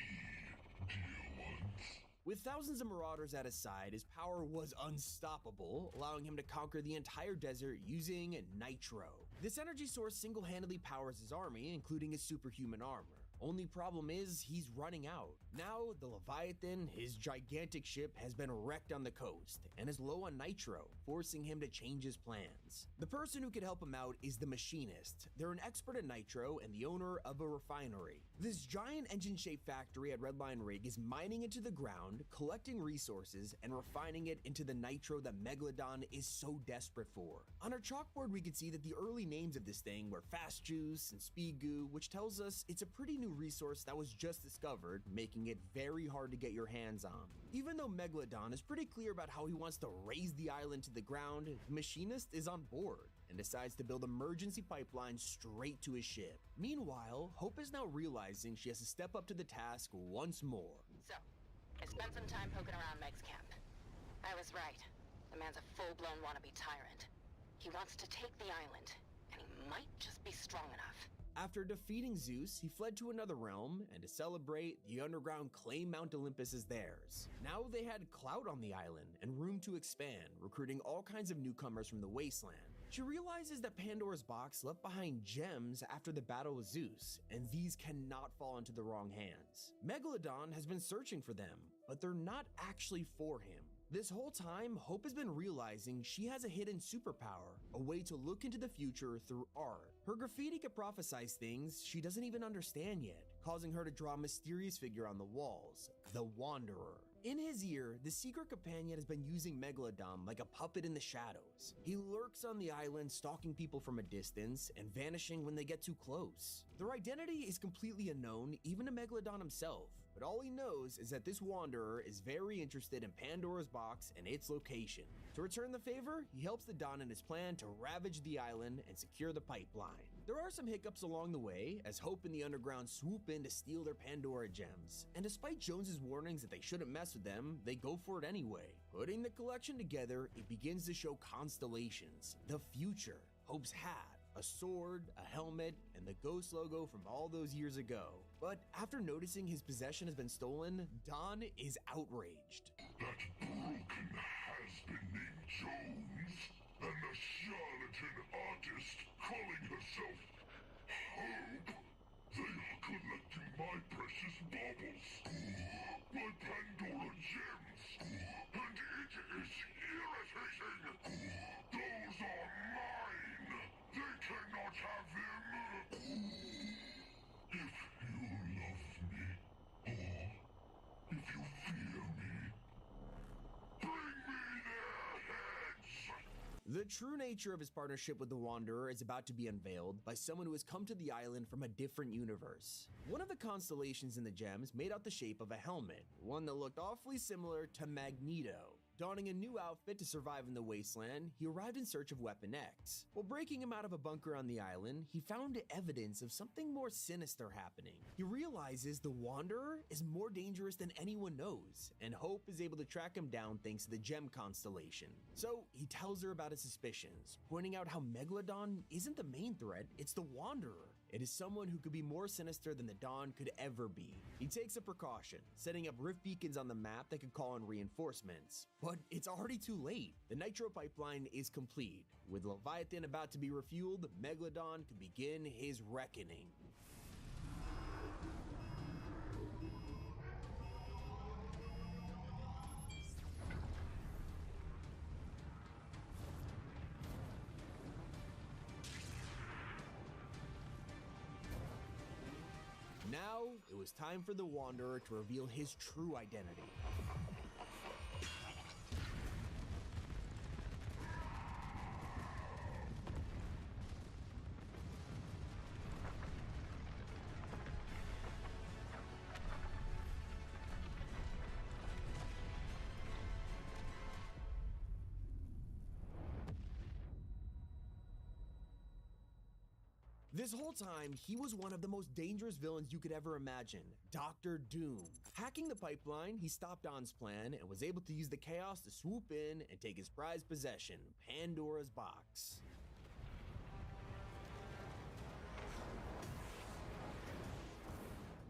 D: dear ones.
C: With thousands of marauders at his side, his power was unstoppable, allowing him to conquer the entire desert using nitro. This energy source single-handedly powers his army, including his superhuman armor. Only problem is, he's running out. Now, the Leviathan, his gigantic ship, has been wrecked on the coast, and is low on nitro, forcing him to change his plans. The person who could help him out is the Machinist. They're an expert in nitro and the owner of a refinery. This giant engine-shaped factory at Redline Rig is mining into the ground, collecting resources, and refining it into the nitro that Megalodon is so desperate for. On our chalkboard, we could see that the early names of this thing were Fast Juice and Speed Goo, which tells us it's a pretty new resource that was just discovered, making it very hard to get your hands on. Even though Megalodon is pretty clear about how he wants to raise the island to the ground, the Machinist is on board and decides to build emergency pipelines straight to his ship. Meanwhile, Hope is now realizing she has to step up to the task once more.
E: So, I spent some time poking around Meg's camp. I was right. The man's a full-blown wannabe tyrant. He wants to take the island, and he might just be strong enough.
C: After defeating Zeus, he fled to another realm, and to celebrate, the underground claimed Mount Olympus as theirs. Now they had clout on the island and room to expand, recruiting all kinds of newcomers from the wasteland. She realizes that Pandora's box left behind gems after the battle with Zeus, and these cannot fall into the wrong hands. Megalodon has been searching for them, but they're not actually for him. This whole time, Hope has been realizing she has a hidden superpower, a way to look into the future through art. Her graffiti could prophesize things she doesn't even understand yet, causing her to draw a mysterious figure on the walls, the Wanderer. In his ear, the secret companion has been using Megalodon like a puppet in the shadows. He lurks on the island, stalking people from a distance and vanishing when they get too close. Their identity is completely unknown, even to Megalodon himself. But all he knows is that this Wanderer is very interested in Pandora's box and its location. To return the favor, he helps the Don in his plan to ravage the island and secure the pipeline. There are some hiccups along the way, as Hope and the Underground swoop in to steal their Pandora gems. And despite Jones's warnings that they shouldn't mess with them, they go for it anyway. Putting the collection together, it begins to show constellations, the future, Hope's hat, a sword, a helmet, and the ghost logo from all those years ago. But after noticing his possession has been stolen, Don is outraged.
D: That broken has-been named Jones, and the charlatan artist calling herself Hope. They are collecting my precious baubles, my Pandora gems, and it is irritating. Those are mine. They cannot
C: The true nature of his partnership with the Wanderer is about to be unveiled by someone who has come to the island from a different universe. One of the constellations in the gems made out the shape of a helmet, one that looked awfully similar to Magneto. Donning a new outfit to survive in the wasteland, he arrived in search of Weapon X. While breaking him out of a bunker on the island, he found evidence of something more sinister happening. He realizes the Wanderer is more dangerous than anyone knows, and Hope is able to track him down thanks to the gem constellation. So he tells her about his suspicions, pointing out how Megalodon isn't the main threat, it's the Wanderer. It is someone who could be more sinister than the Dawn could ever be. He takes a precaution, setting up rift beacons on the map that could call in reinforcements. But it's already too late. The Nitro pipeline is complete. With Leviathan about to be refueled, Megalodon could begin his reckoning. Now, it was time for the Wanderer to reveal his true identity. This whole time, he was one of the most dangerous villains you could ever imagine, Dr. Doom. Hacking the pipeline, he stopped Dawn's plan and was able to use the chaos to swoop in and take his prized possession, Pandora's box.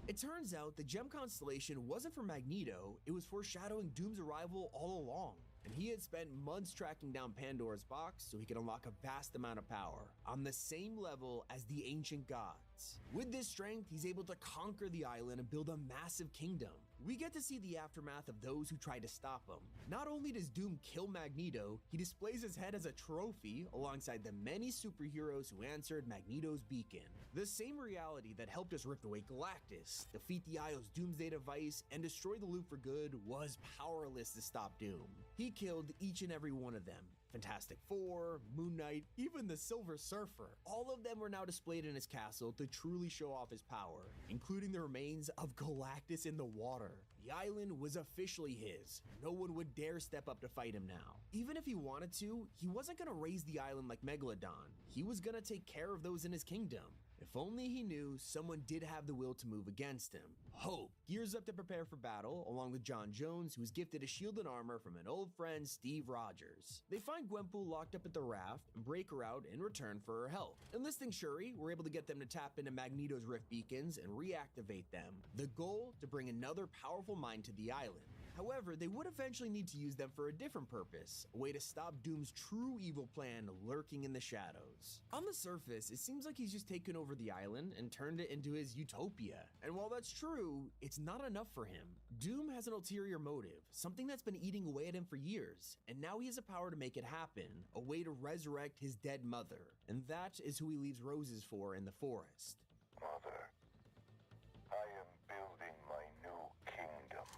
C: It turns out the gem constellation wasn't for Magneto, it was foreshadowing Doom's arrival all along. And he had spent months tracking down Pandora's box so he could unlock a vast amount of power, on the same level as the ancient gods. With this strength, he's able to conquer the island and build a massive kingdom. We get to see the aftermath of those who tried to stop him. Not only does Doom kill Magneto, he displays his head as a trophy alongside the many superheroes who answered Magneto's beacon. The same reality that helped us rip away Galactus, defeat the Isle's doomsday device, and destroy the loop for good was powerless to stop Doom. He killed each and every one of them. Fantastic Four, Moon Knight, even the Silver Surfer. All of them were now displayed in his castle to truly show off his power, including the remains of Galactus in the water. The island was officially his. No one would dare step up to fight him now. Even if he wanted to, he wasn't gonna raise the island like Megalodon. He was gonna take care of those in his kingdom. If only he knew someone did have the will to move against him. Hope gears up to prepare for battle, along with John Jones, who was gifted a shield and armor from an old friend, Steve Rogers. They find Gwenpool locked up at the raft and break her out in return for her help. Enlisting Shuri, we're able to get them to tap into Magneto's rift beacons and reactivate them. The goal, to bring another powerful mind to the island. However, they would eventually need to use them for a different purpose, a way to stop Doom's true evil plan lurking in the shadows. On the surface, it seems like he's just taken over the island and turned it into his utopia. And while that's true, it's not enough for him. Doom has an ulterior motive, something that's been eating away at him for years, and now he has the power to make it happen, a way to resurrect his dead mother. And that is who he leaves roses for in the forest.
D: Mother, I am building my new kingdom.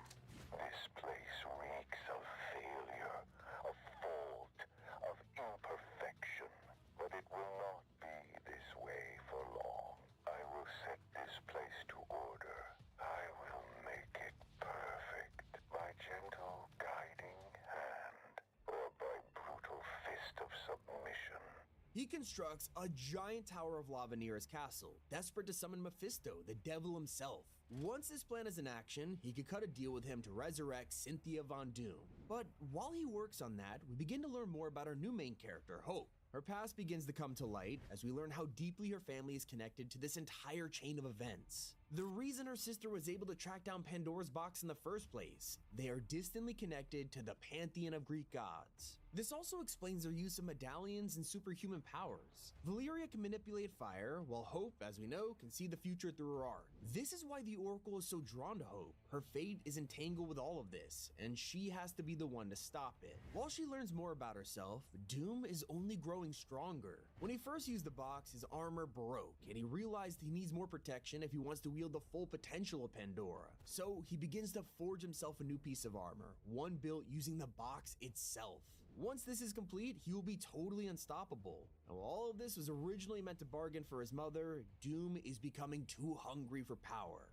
D: This place reeks of failure, of fault, of imperfection. But it will not be this way for long. I will set this place to order. I will make it perfect by gentle guiding hand, or by brutal fist of submission.
C: He constructs a giant tower of lava near his castle, desperate to summon Mephisto, the devil himself. Once this plan is in action, he could cut a deal with him to resurrect Cynthia Von Doom. But while he works on that, we begin to learn more about our new main character, Hope. Her past begins to come to light as we learn how deeply her family is connected to this entire chain of events. The reason her sister was able to track down Pandora's box in the first place, they are distantly connected to the pantheon of Greek gods. This also explains their use of medallions and superhuman powers. Valeria can manipulate fire, while Hope, as we know, can see the future through her art. This is why the Oracle is so drawn to Hope. Her fate is entangled with all of this, and she has to be the one to stop it. While she learns more about herself, Doom is only growing stronger. When he first used the box, his armor broke, and he realized he needs more protection if he wants to wield the full potential of Pandora. So he begins to forge himself a new piece of armor, one built using the box itself. Once this is complete, he will be totally unstoppable. Now, all of this was originally meant to bargain for his mother. Doom is becoming too hungry for power.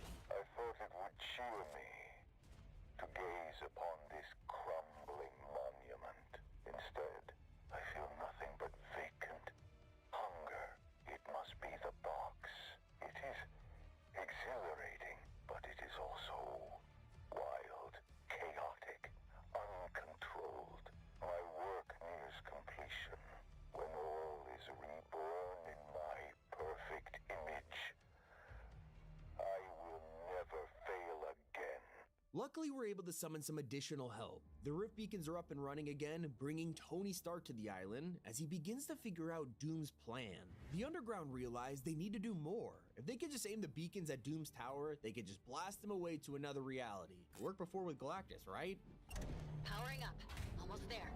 D: I thought it would cheer me to gaze upon this crumbling monument. Instead, I feel nothing but vacant hunger. It must be the box. It is exhilarating, but it is also wild, chaotic, uncontrolled. My work nears completion. When all is reborn in my perfect image, I will never fail again.
C: Luckily, we're able to summon some additional help. The rift beacons are up and running again, bringing Tony Stark to the island as he begins to figure out Doom's plan. The Underground realize they need to do more. If they could just aim the beacons at Doom's tower, they could just blast them away to another reality. It worked before with Galactus, right?
E: Powering up. Almost there.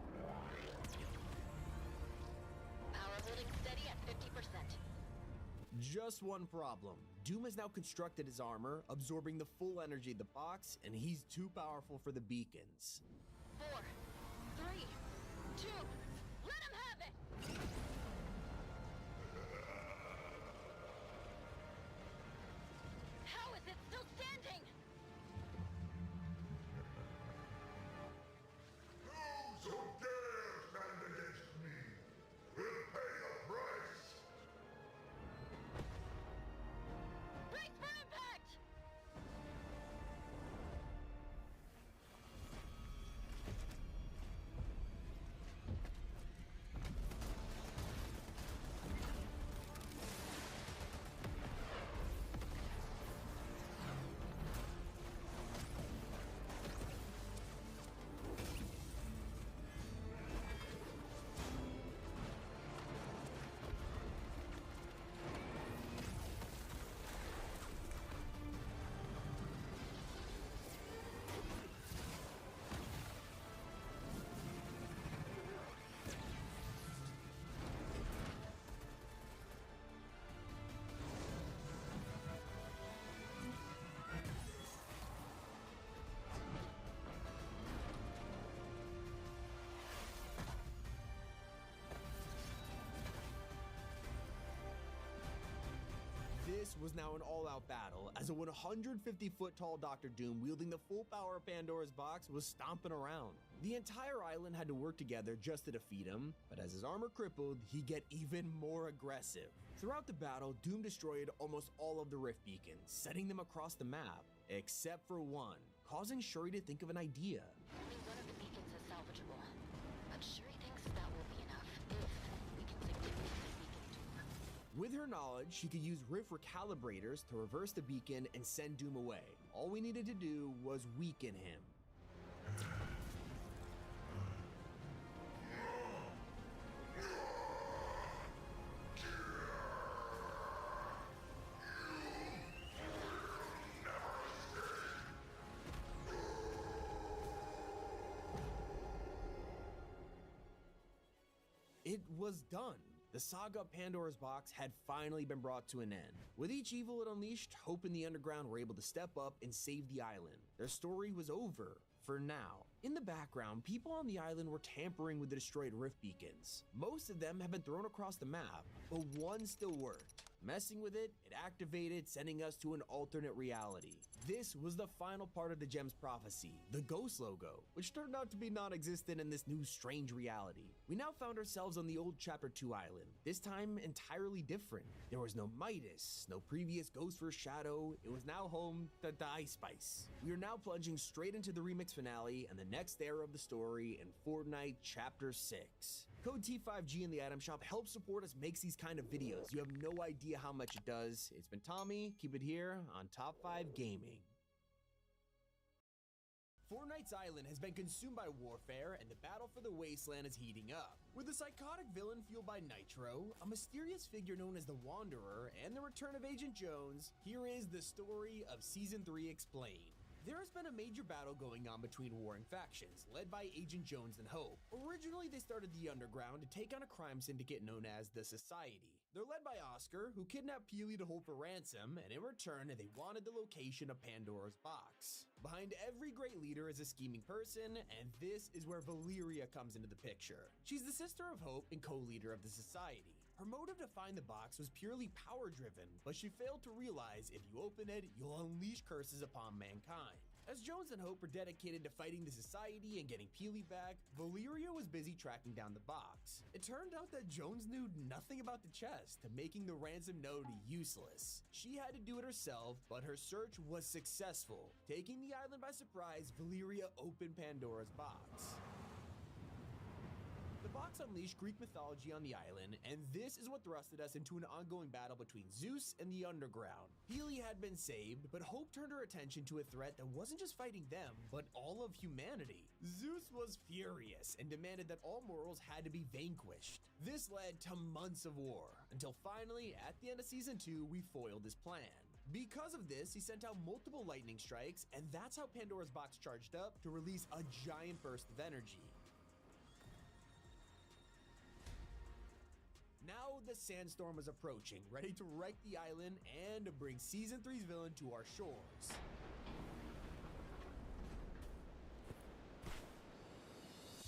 E: Power holding steady at 50%.
C: Just one problem. Doom has now constructed his armor, absorbing the full energy of the box, and he's too powerful for the beacons.
E: 4, 3, 2, let him have it! How is it still standing?
D: Those who dare stand against me will pay a price.
E: Brace for impact!
C: This was now an all-out battle, as a 150-foot-tall Dr. Doom wielding the full power of Pandora's box was stomping around. The entire island had to work together just to defeat him, but as his armor crippled, he'd get even more aggressive. Throughout the battle, Doom destroyed almost all of the rift beacons, setting them across the map, except for one, causing Shuri to think of an idea.
E: Only one of the beacons is salvageable, but Shuri thinks that will be enough if we can significantly weaken Doom.
C: With her knowledge, she could use rift recalibrators to reverse the beacon and send Doom away. All we needed to do was weaken him. It was done. The saga of Pandora's box had finally been brought to an end. With each evil it unleashed, Hope and the Underground were able to step up and save the island. Their story was over, for now. In the background, people on the island were tampering with the destroyed rift beacons. Most of them have been thrown across the map, but one still worked. Messing with it, it activated, sending us to an alternate reality. This was the final part of the gem's prophecy, the ghost logo, which turned out to be non-existent in this new strange reality. We now found ourselves on the old Chapter 2 island, this time entirely different. There was no Midas, no previous Ghost vs. Shadow, it was now home to the Ice Spice. We are now plunging straight into the remix finale and the next era of the story in Fortnite Chapter 6. Code T5G in the item shop helps support us makes these kind of videos. You have no idea how much it does. It's been Tommy, keep it here on Top 5 Gaming. Fortnite's island has been consumed by warfare, and the battle for the wasteland is heating up. With a psychotic villain fueled by Nitro, a mysterious figure known as the Wanderer, and the return of Agent Jones, here is the story of Season 3 Explained. There has been a major battle going on between warring factions, led by Agent Jones and Hope. Originally, they started the Underground to take on a crime syndicate known as the Society. They're led by Oscar, who kidnapped Peely to hold for ransom, and in return, they wanted the location of Pandora's box. Behind every great leader is a scheming person, and this is where Valeria comes into the picture. She's the sister of Hope and co-leader of the society. Her motive to find the box was purely power-driven, but she failed to realize if you open it, you'll unleash curses upon mankind. As Jones and Hope were dedicated to fighting the society and getting Peely back, Valeria was busy tracking down the box. It turned out that Jones knew nothing about the chest, making the ransom node useless. She had to do it herself, but her search was successful. Taking the island by surprise, Valeria opened Pandora's box. The box unleashed Greek mythology on the island, and this is what thrusted us into an ongoing battle between Zeus and the underground. Peely had been saved, but Hope turned her attention to a threat that wasn't just fighting them, but all of humanity. Zeus was furious and demanded that all mortals had to be vanquished. This led to months of war, until finally, at the end of Season 2, we foiled his plan. Because of this, he sent out multiple lightning strikes, and that's how Pandora's box charged up to release a giant burst of energy. Now the sandstorm was approaching, ready to wreck the island and to bring Season 3's villain to our shores.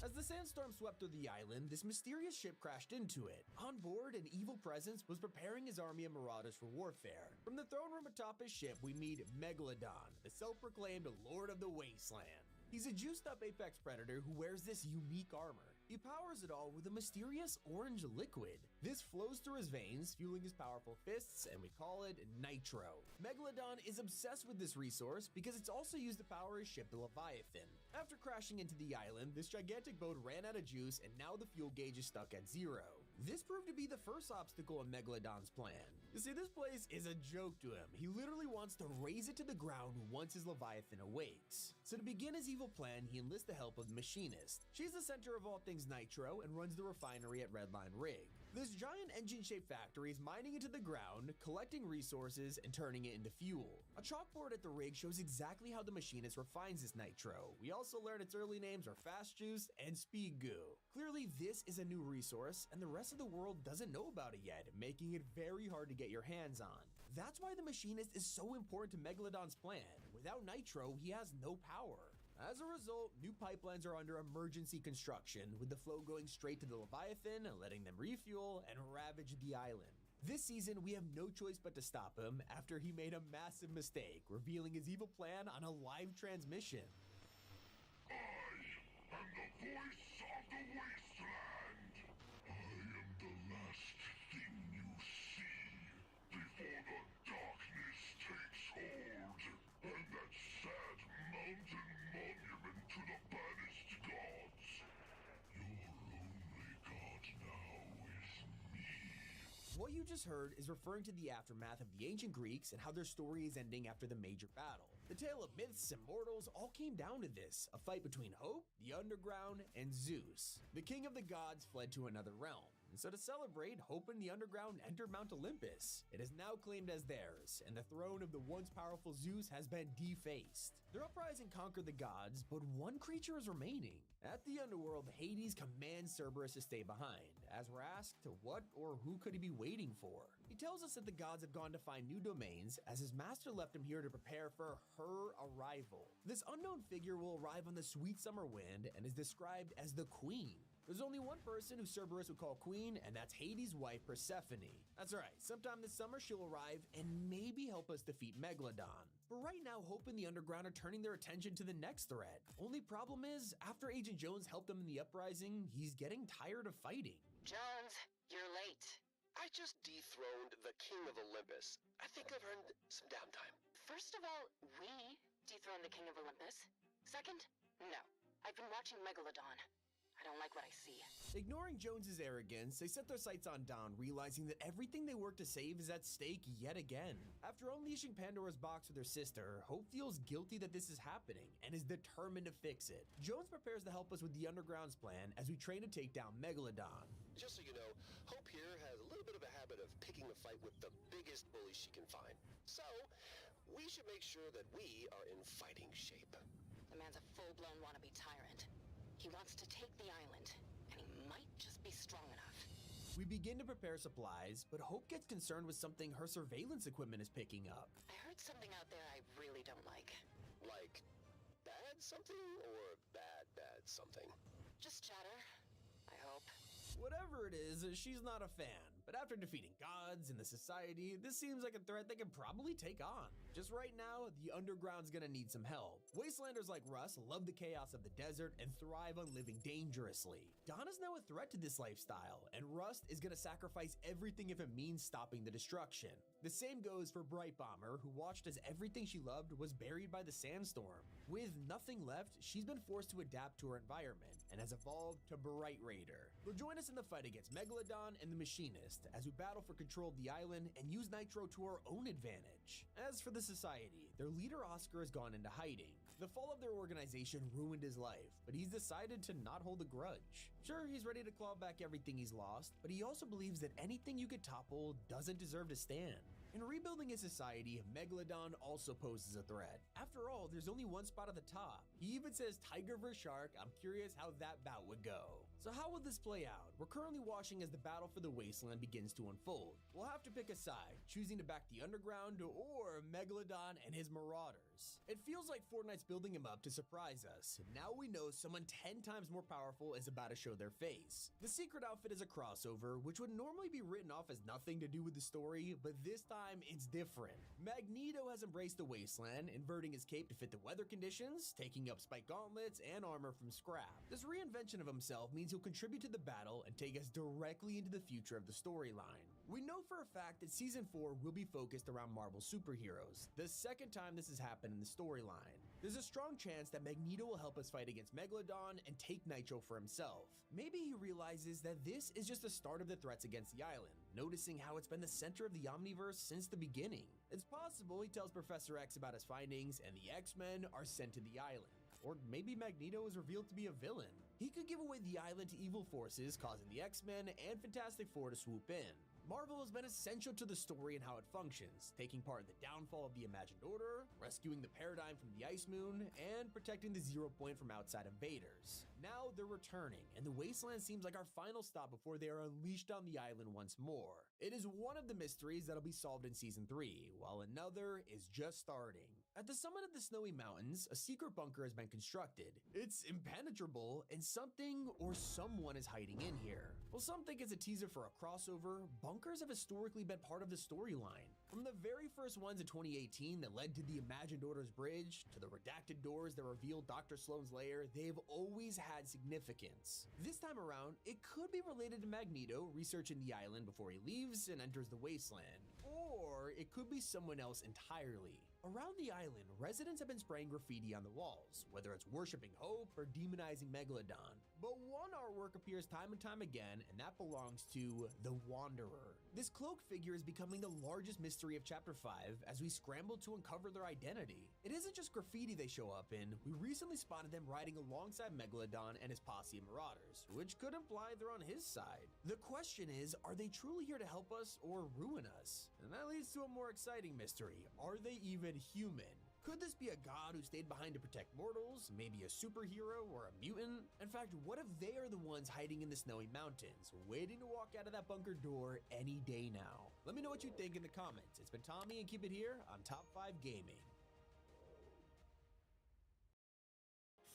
C: As the sandstorm swept through the island, this mysterious ship crashed into it. On board, an evil presence was preparing his army of marauders for warfare. From the throne room atop his ship, we meet Megalodon, the self-proclaimed Lord of the Wasteland. He's a juiced-up apex predator who wears this unique armor. He powers it all with a mysterious orange liquid. This flows through his veins, fueling his powerful fists, and we call it Nitro. Megalodon is obsessed with this resource because it's also used to power his ship, the Leviathan. After crashing into the island, this gigantic boat ran out of juice, and now the fuel gauge is stuck at 0. This proved to be the first obstacle in Megalodon's plan. You see, this place is a joke to him. He literally wants to raze it to the ground once his Leviathan awakes. So to begin his evil plan, he enlists the help of the Machinist. She's the center of all things Nitro and runs the refinery at Redline Rig. This giant engine-shaped factory is mining into the ground, collecting resources, and turning it into fuel. A chalkboard at the rig shows exactly how the Machinist refines this Nitro. We also learn its early names are Fast Juice and Speed Goo. Clearly, this is a new resource, and the rest of the world doesn't know about it yet, making it very hard to get your hands on. That's why the Machinist is so important to Megalodon's plan. Without Nitro, he has no power. As a result, new pipelines are under emergency construction, with the flow going straight to the Leviathan, letting them refuel and ravage the island. This season, we have no choice but to stop him after he made a massive mistake, revealing his evil plan on a live transmission.
D: I am the voice of the wasteland. I am the last thing you see before the darkness takes hold. And that sad mountain monument to the banished gods. Your only god now is me.
C: What you just heard is referring to the aftermath of the ancient Greeks and how their story is ending after the major battle. The tale of myths and mortals all came down to this, a fight between Hope, the Underground, and Zeus. The king of the gods fled to another realm. And so to celebrate, Hope and the Underground entered Mount Olympus. It is now claimed as theirs, and the throne of the once powerful Zeus has been defaced. Their uprising conquered the gods, but one creature is remaining. At the underworld, Hades commands Cerberus to stay behind. As we're asked, what or who could he be waiting for? He tells us that the gods have gone to find new domains, as his master left him here to prepare for her arrival. This unknown figure will arrive on the sweet summer wind and is described as the Queen. There's only one person who Cerberus would call queen, and that's Hades' wife, Persephone. That's right, sometime this summer she'll arrive and maybe help us defeat Megalodon. But right now, Hope and the Underground are turning their attention to the next threat. Only problem is, after Agent Jones helped them in the uprising, he's getting tired of fighting.
E: Jones, you're late.
F: I just dethroned the King of Olympus. I think I've earned some downtime.
E: First of all, we dethroned the King of Olympus. Second, no. I've been watching Megalodon. I don't like what I see.
C: Ignoring Jones's arrogance, they set their sights on Dawn, realizing that everything they worked to save is at stake yet again. After unleashing Pandora's box with her sister, Hope feels guilty that this is happening and is determined to fix it. Jones prepares to help us with the Underground's plan as we train to take down Megalodon.
F: Just so you know, Hope here has a little bit of a habit of picking a fight with the biggest bully she can find. So, we should make sure that we are in fighting shape.
E: The man's a full-blown wannabe tyrant. He wants to take the island, and he might just be strong enough.
C: We begin to prepare supplies, but Hope gets concerned with something her surveillance equipment is picking up.
E: I heard something out there I really don't like.
F: Like, bad something or bad something?
E: Just chatter, I hope.
C: Whatever it is, she's not a fan. But after defeating gods and the society, this seems like a threat they can probably take on. Just right now, the underground's gonna need some help. Wastelanders like Russ love the chaos of the desert and thrive on living dangerously. Donna's now a threat to this lifestyle, and Rust is gonna sacrifice everything if it means stopping the destruction. The same goes for Bright Bomber, who watched as everything she loved was buried by the sandstorm. With nothing left, she's been forced to adapt to her environment and has evolved to Bright Raider. They'll join us in the fight against Megalodon and the Machinist as we battle for control of the island and use Nitro to our own advantage. As for the Society, their leader Oscar has gone into hiding. The fall of their organization ruined his life, but he's decided to not hold a grudge. Sure, he's ready to claw back everything he's lost, but he also believes that anything you could topple doesn't deserve to stand. In rebuilding his society, Megalodon also poses a threat. After all, there's only one spot at the top. He even says Tiger vs Shark. I'm curious how that bout would go. So how will this play out? We're currently watching as the battle for the wasteland begins to unfold. We'll have to pick a side, choosing to back the underground or Megalodon and his marauders. It feels like Fortnite's building him up to surprise us. Now we know someone 10 times more powerful is about to show their face. The secret outfit is a crossover, which would normally be written off as nothing to do with the story, but this time it's different. Magneto has embraced the wasteland, inverting his cape to fit the weather conditions, taking up spike gauntlets and armor from scrap. This reinvention of himself means he'll contribute to the battle and take us directly into the future of the storyline. We know for a fact that Season 4 will be focused around Marvel superheroes, the second time this has happened in the storyline. There's a strong chance that Magneto will help us fight against Megalodon and take Nitro for himself. Maybe he realizes that this is just the start of the threats against the island, noticing how it's been the center of the Omniverse since the beginning. It's possible he tells Professor X about his findings and the X-Men are sent to the island. Or maybe Magneto is revealed to be a villain. He could give away the island to evil forces, causing the X-Men and Fantastic Four to swoop in. Marvel has been essential to the story and how it functions, taking part in the downfall of the Imagined Order, rescuing the Paradigm from the Ice Moon, and protecting the Zero Point from outside invaders. Now they're returning, and the Wasteland seems like our final stop before they are unleashed on the island once more. It is one of the mysteries that'll be solved in Season 3, while another is just starting. At the summit of the Snowy Mountains, a secret bunker has been constructed. It's impenetrable, and something or someone is hiding in here. While some think it's a teaser for a crossover, bunkers have historically been part of the storyline. From the very first ones in 2018 that led to the Imagined Order's bridge, to the redacted doors that revealed Dr. Sloan's lair, they've always had significance. This time around, it could be related to Magneto researching the island before he leaves and enters the wasteland. Or it could be someone else entirely. Around the island, residents have been spraying graffiti on the walls, whether it's worshipping Hope or demonizing Megalodon. But one artwork appears time and time again, and that belongs to the Wanderer. This cloaked figure is becoming the largest mystery of Chapter 5 as we scramble to uncover their identity. It isn't just graffiti they show up in, we recently spotted them riding alongside Megalodon and his posse of marauders, which could imply they're on his side. The question is, are they truly here to help us or ruin us? And that leads to a more exciting mystery. Are they even human? Could this be a god who stayed behind to protect mortals, maybe a superhero or a mutant? In fact, what if they are the ones hiding in the Snowy Mountains, waiting to walk out of that bunker door any day now? Let me know what you think in the comments. It's been Tommy, and keep it here on Top 5 Gaming.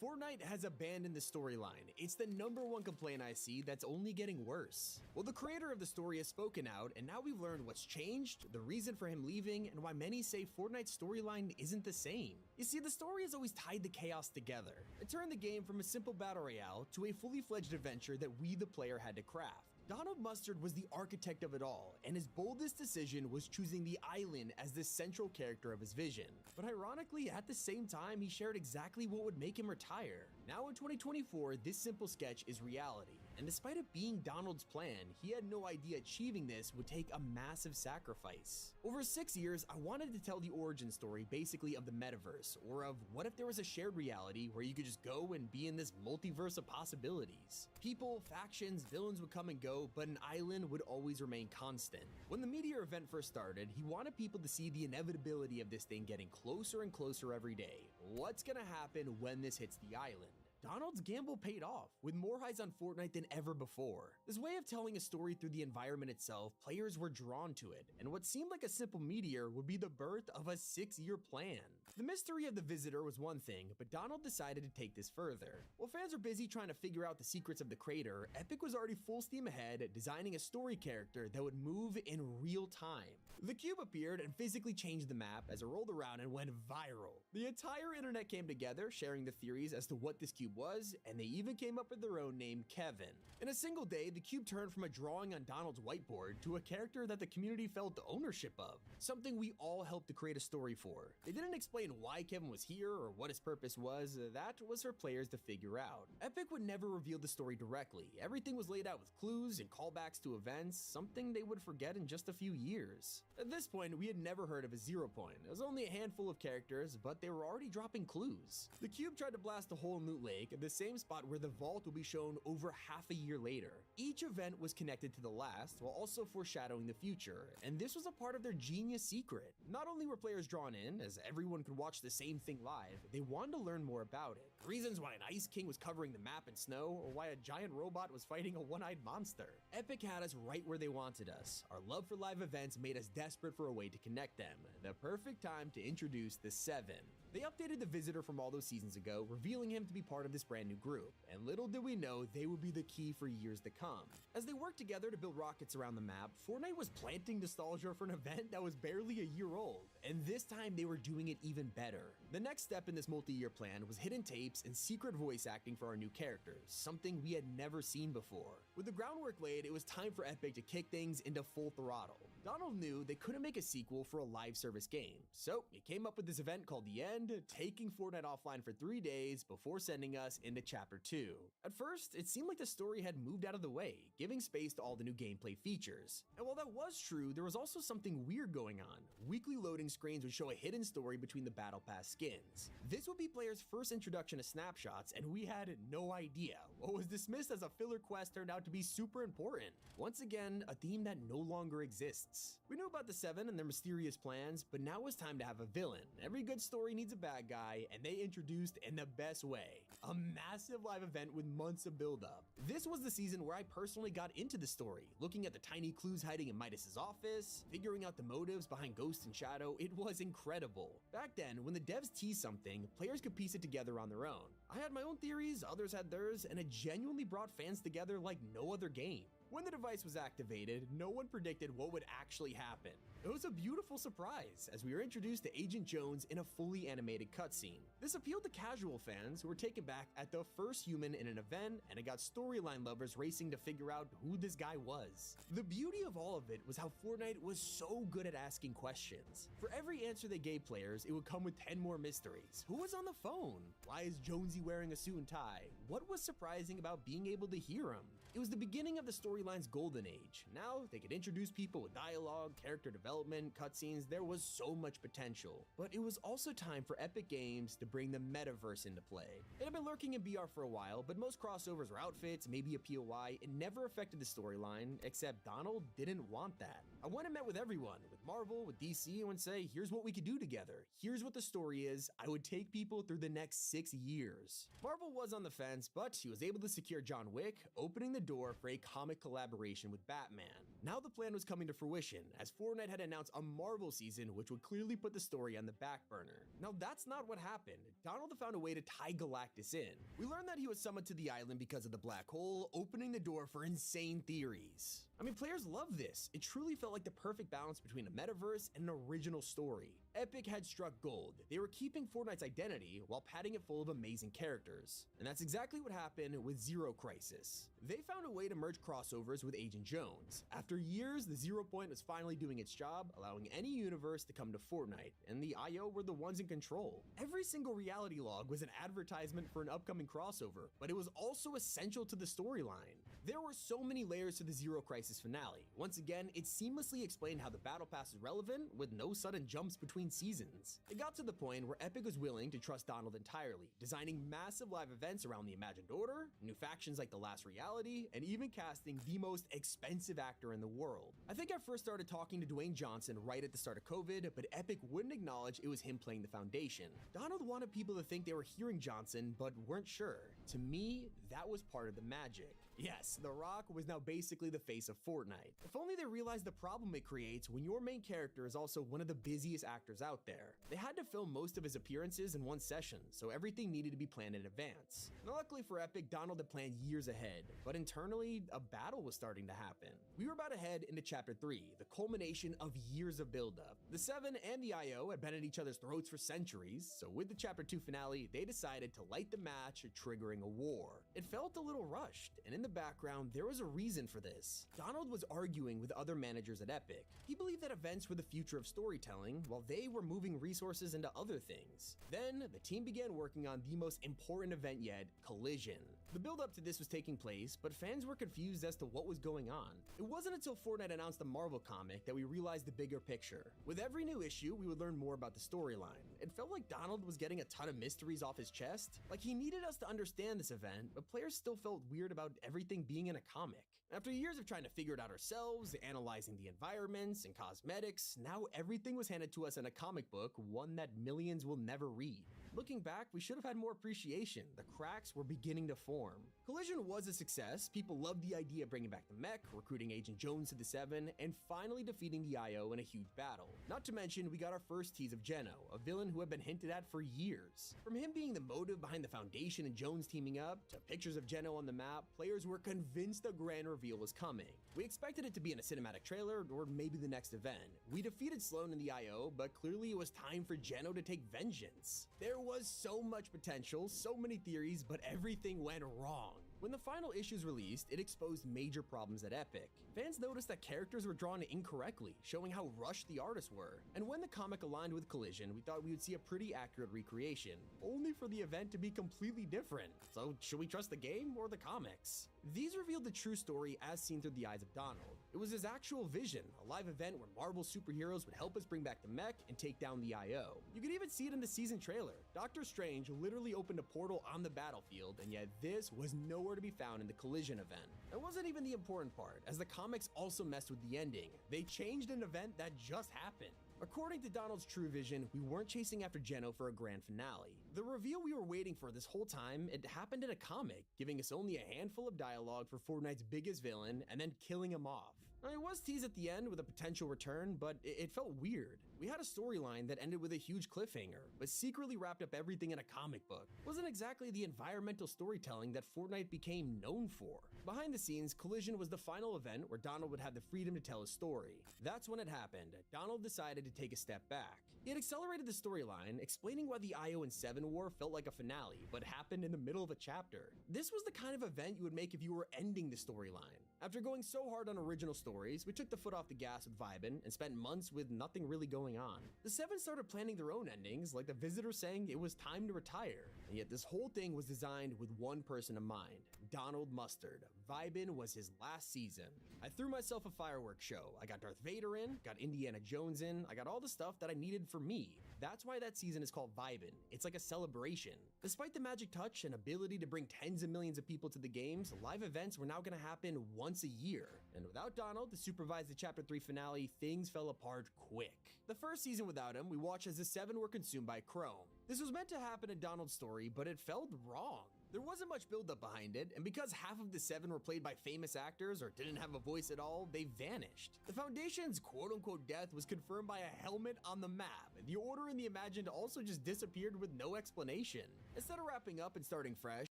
C: Fortnite has abandoned the storyline. It's the #1 complaint I see that's only getting worse. Well, the creator of the story has spoken out, and now we've learned what's changed, the reason for him leaving, and why many say Fortnite's storyline isn't the same. You see, the story has always tied the chaos together. It turned the game from a simple battle royale to a fully fledged adventure that we, the player, had to craft. Donald Mustard was the architect of it all, and his boldest decision was choosing the island as the central character of his vision. But ironically, at the same time, he shared exactly what would make him retire. Now in 2024, this simple sketch is reality. And despite it being Donald's plan, he had no idea achieving this would take a massive sacrifice. Over 6 years, I wanted to tell the origin story basically of the metaverse, or of what if there was a shared reality where you could just go and be in this multiverse of possibilities. People, factions, villains would come and go, but an island would always remain constant. When the Meteor event first started, he wanted people to see the inevitability of this thing getting closer and closer every day. What's gonna happen when this hits the island? Donald's gamble paid off, with more eyes on Fortnite than ever before. This way of telling a story through the environment itself, players were drawn to it, and what seemed like a simple meteor would be the birth of a 6-year plan. The mystery of the visitor was one thing, but Donald decided to take this further. While fans are busy trying to figure out the secrets of the crater, Epic was already full steam ahead, designing a story character that would move in real time. The cube appeared and physically changed the map as it rolled around and went viral. The entire internet came together, sharing the theories as to what this cube was, and they even came up with their own name, Kevin. In a single day, the cube turned from a drawing on Donald's whiteboard to a character that the community felt ownership of, something we all helped to create a story for. They didn't explain why Kevin was here or what his purpose was, that was for players to figure out. Epic would never reveal the story directly. Everything was laid out with clues and callbacks to events, something they would forget in just a few years. At this point, we had never heard of a 0 point. It was only a handful of characters, but they were already dropping clues. The cube tried to blast a hole in Loot Lake at the same spot where the vault will be shown over half a year later. Each event was connected to the last, while also foreshadowing the future, and this was a part of their genius secret. Not only were players drawn in, as everyone could watch the same thing live, they wanted to learn more about it. Reasons why an Ice King was covering the map in snow, or why a giant robot was fighting a one-eyed monster. Epic had us right where they wanted us. Our love for live events made us desperate for a way to connect them. The perfect time to introduce the 7. They updated the visitor from all those seasons ago, revealing him to be part of this brand new group, and little did we know they would be the key for years to come. As they worked together to build rockets around the map, Fortnite was planting nostalgia for an event that was barely a year old, and this time they were doing it even better. The next step in this multi-year plan was hidden tapes and secret voice acting for our new characters, something we had never seen before. With the groundwork laid, it was time for Epic to kick things into full throttle. Donald knew they couldn't make a sequel for a live service game, so he came up with this event called The End, taking Fortnite offline for 3 days before sending us into Chapter 2. At first, it seemed like the story had moved out of the way, giving space to all the new gameplay features. And while that was true, there was also something weird going on. Weekly loading screens would show a hidden story between the Battle Pass skins. This would be players' first introduction to snapshots, and we had no idea. What was dismissed as a filler quest turned out to be super important. Once again, a theme that no longer exists. We knew about the 7 and their mysterious plans, but now was time to have a villain. Every good story needs a bad guy, and they introduced in the best way. A massive live event with months of build-up. This was the season where I personally got into the story, looking at the tiny clues hiding in Midas's office, figuring out the motives behind Ghost and Shadow. It was incredible. Back then, when the devs teased something, players could piece it together on their own. I had my own theories, others had theirs, and it genuinely brought fans together like no other game. When the device was activated, no one predicted what would actually happen. It was a beautiful surprise, as we were introduced to Agent Jones in a fully animated cutscene. This appealed to casual fans who were taken back at the first human in an event, and it got storyline lovers racing to figure out who this guy was. The beauty of all of it was how Fortnite was so good at asking questions. For every answer they gave players, it would come with 10 more mysteries. Who was on the phone? Why is Jonesy wearing a suit and tie? What was surprising about being able to hear him? It was the beginning of the storyline's golden age. Now, they could introduce people with dialogue, character development, cutscenes. There was so much potential. But it was also time for Epic Games to bring the metaverse into play. It had been lurking in BR for a while, but most crossovers were outfits, maybe a POI. It never affected the storyline, except Donald didn't want that. I went and met with everyone, with Marvel, with DC, and would say, here's what we could do together. Here's what the story is. I would take people through the next 6 years. Marvel was on the fence, but he was able to secure John Wick, opening the door for a comic collaboration with Batman. Now the plan was coming to fruition, as Fortnite had announced a Marvel season which would clearly put the story on the back burner. Now that's not what happened. Donald found a way to tie Galactus in. We learned that he was summoned to the island because of the black hole, opening the door for insane theories. I mean, players love this. It truly felt like the perfect balance between a metaverse and an original story. Epic had struck gold. They were keeping Fortnite's identity while padding it full of amazing characters. And that's exactly what happened with Zero Crisis. They found a way to merge crossovers with Agent Jones. After years, the 0 point was finally doing its job, allowing any universe to come to Fortnite, and the IO were the ones in control. Every single reality log was an advertisement for an upcoming crossover, but it was also essential to the storyline. There were so many layers to the Zero Crisis finale. Once again, it seamlessly explained how the Battle Pass is relevant, with no sudden jumps between between seasons. It got to the point where Epic was willing to trust Donald entirely, designing massive live events around the Imagined Order, new factions like The Last Reality, and even casting the most expensive actor in the world. I think I first started talking to Dwayne Johnson right at the start of COVID, but Epic wouldn't acknowledge it was him playing the Foundation. Donald wanted people to think they were hearing Johnson, but weren't sure. To me, that was part of the magic. Yes, The Rock was now basically the face of Fortnite. If only they realized the problem it creates when your main character is also one of the busiest actors out there. They had to film most of his appearances in one session, so everything needed to be planned in advance. Now, luckily for Epic, Donald had planned years ahead, but internally, a battle was starting to happen. We were about to head into Chapter 3, the culmination of years of buildup. The Seven and the IO had been at each other's throats for centuries, so with the Chapter 2 finale, they decided to light the match, triggering a war. It felt a little rushed, and in the background, there was a reason for this. Donald was arguing with other managers at Epic. He believed that events were the future of storytelling, while they were moving resources into other things. Then, the team began working on the most important event yet, Collision. The build-up to this was taking place, but fans were confused as to what was going on. It wasn't until Fortnite announced the Marvel comic that we realized the bigger picture. With every new issue, we would learn more about the storyline. It felt like Donald was getting a ton of mysteries off his chest, like he needed us to understand this event, but players still felt weird about everything being in a comic. After years of trying to figure it out ourselves, analyzing the environments and cosmetics, now everything was handed to us in a comic book, one that millions will never read. Looking back, we should have had more appreciation. The cracks were beginning to form. Collision was a success. People loved the idea of bringing back the mech, recruiting Agent Jones to the Seven, and finally defeating the IO in a huge battle. Not to mention, we got our first tease of Geno, a villain who had been hinted at for years. From him being the motive behind the Foundation and Jones teaming up, to pictures of Geno on the map, players were convinced a grand reveal was coming. We expected it to be in a cinematic trailer, or maybe the next event. We defeated Sloan in the IO, but clearly it was time for Geno to take vengeance. There was so much potential, so many theories, but everything went wrong. When the final issues released, it exposed major problems at Epic. Fans noticed that characters were drawn incorrectly, showing how rushed the artists were. And when the comic aligned with Collision, we thought we would see a pretty accurate recreation, only for the event to be completely different. So should we trust the game or the comics? These revealed the true story as seen through the eyes of Donald. It was his actual vision, a live event where Marvel superheroes would help us bring back the mech and take down the IO. You could even see it in the season trailer. Doctor Strange literally opened a portal on the battlefield, and yet this was nowhere to be found in the Collision event. That wasn't even the important part, as the comics also messed with the ending. They changed an event that just happened. According to Donald's true vision, we weren't chasing after Geno for a grand finale. The reveal we were waiting for this whole time, it happened in a comic, giving us only a handful of dialogue for Fortnite's biggest villain, and then killing him off. Now, it was teased at the end with a potential return, but it felt weird. We had a storyline that ended with a huge cliffhanger, but secretly wrapped up everything in a comic book. It wasn't exactly the environmental storytelling that Fortnite became known for. Behind the scenes, Collision was the final event where Donald would have the freedom to tell his story. That's when it happened. Donald decided to take a step back. He had accelerated the storyline, explaining why the IO and Seven War felt like a finale, but happened in the middle of a chapter. This was the kind of event you would make if you were ending the storyline. After going so hard on original stories, we took the foot off the gas with Vibin and spent months with nothing really going on. The Seven started planning their own endings, like the Visitor saying it was time to retire. And yet this whole thing was designed with one person in mind, Donald Mustard. Vibin was his last season. I threw myself a fireworks show. I got Darth Vader in, got Indiana Jones in, I got all the stuff that I needed for me. That's why that season is called Vibin. It's like a celebration. Despite the magic touch and ability to bring tens of millions of people to the games, live events were now gonna happen once a year. And without Donald to supervise the Chapter 3 finale, things fell apart quick. The first season without him, we watched as the Seven were consumed by Chrome. This was meant to happen in Donald's story, but it felt wrong. There wasn't much buildup behind it, and because half of the Seven were played by famous actors or didn't have a voice at all, they vanished. The Foundation's quote-unquote death was confirmed by a helmet on the map, and the Order in the Imagined also just disappeared with no explanation. Instead of wrapping up and starting fresh,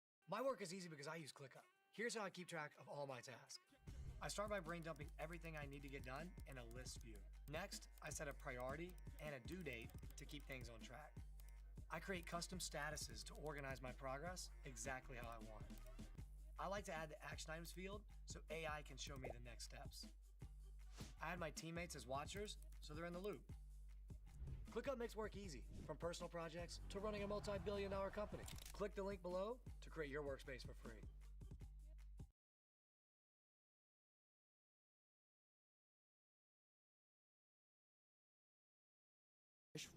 G: my work is easy because I use ClickUp. Here's how I keep track of all my tasks. I start by brain dumping everything I need to get done in a list view. Next, I set a priority and a due date to keep things on track. I create custom statuses to organize my progress exactly how I want. I like to add the action items field so AI can show me the next steps. I add my teammates as watchers so they're in the loop. ClickUp makes work easy, from personal projects to running a multi-billion-dollar company. Click the link below to create your workspace for free.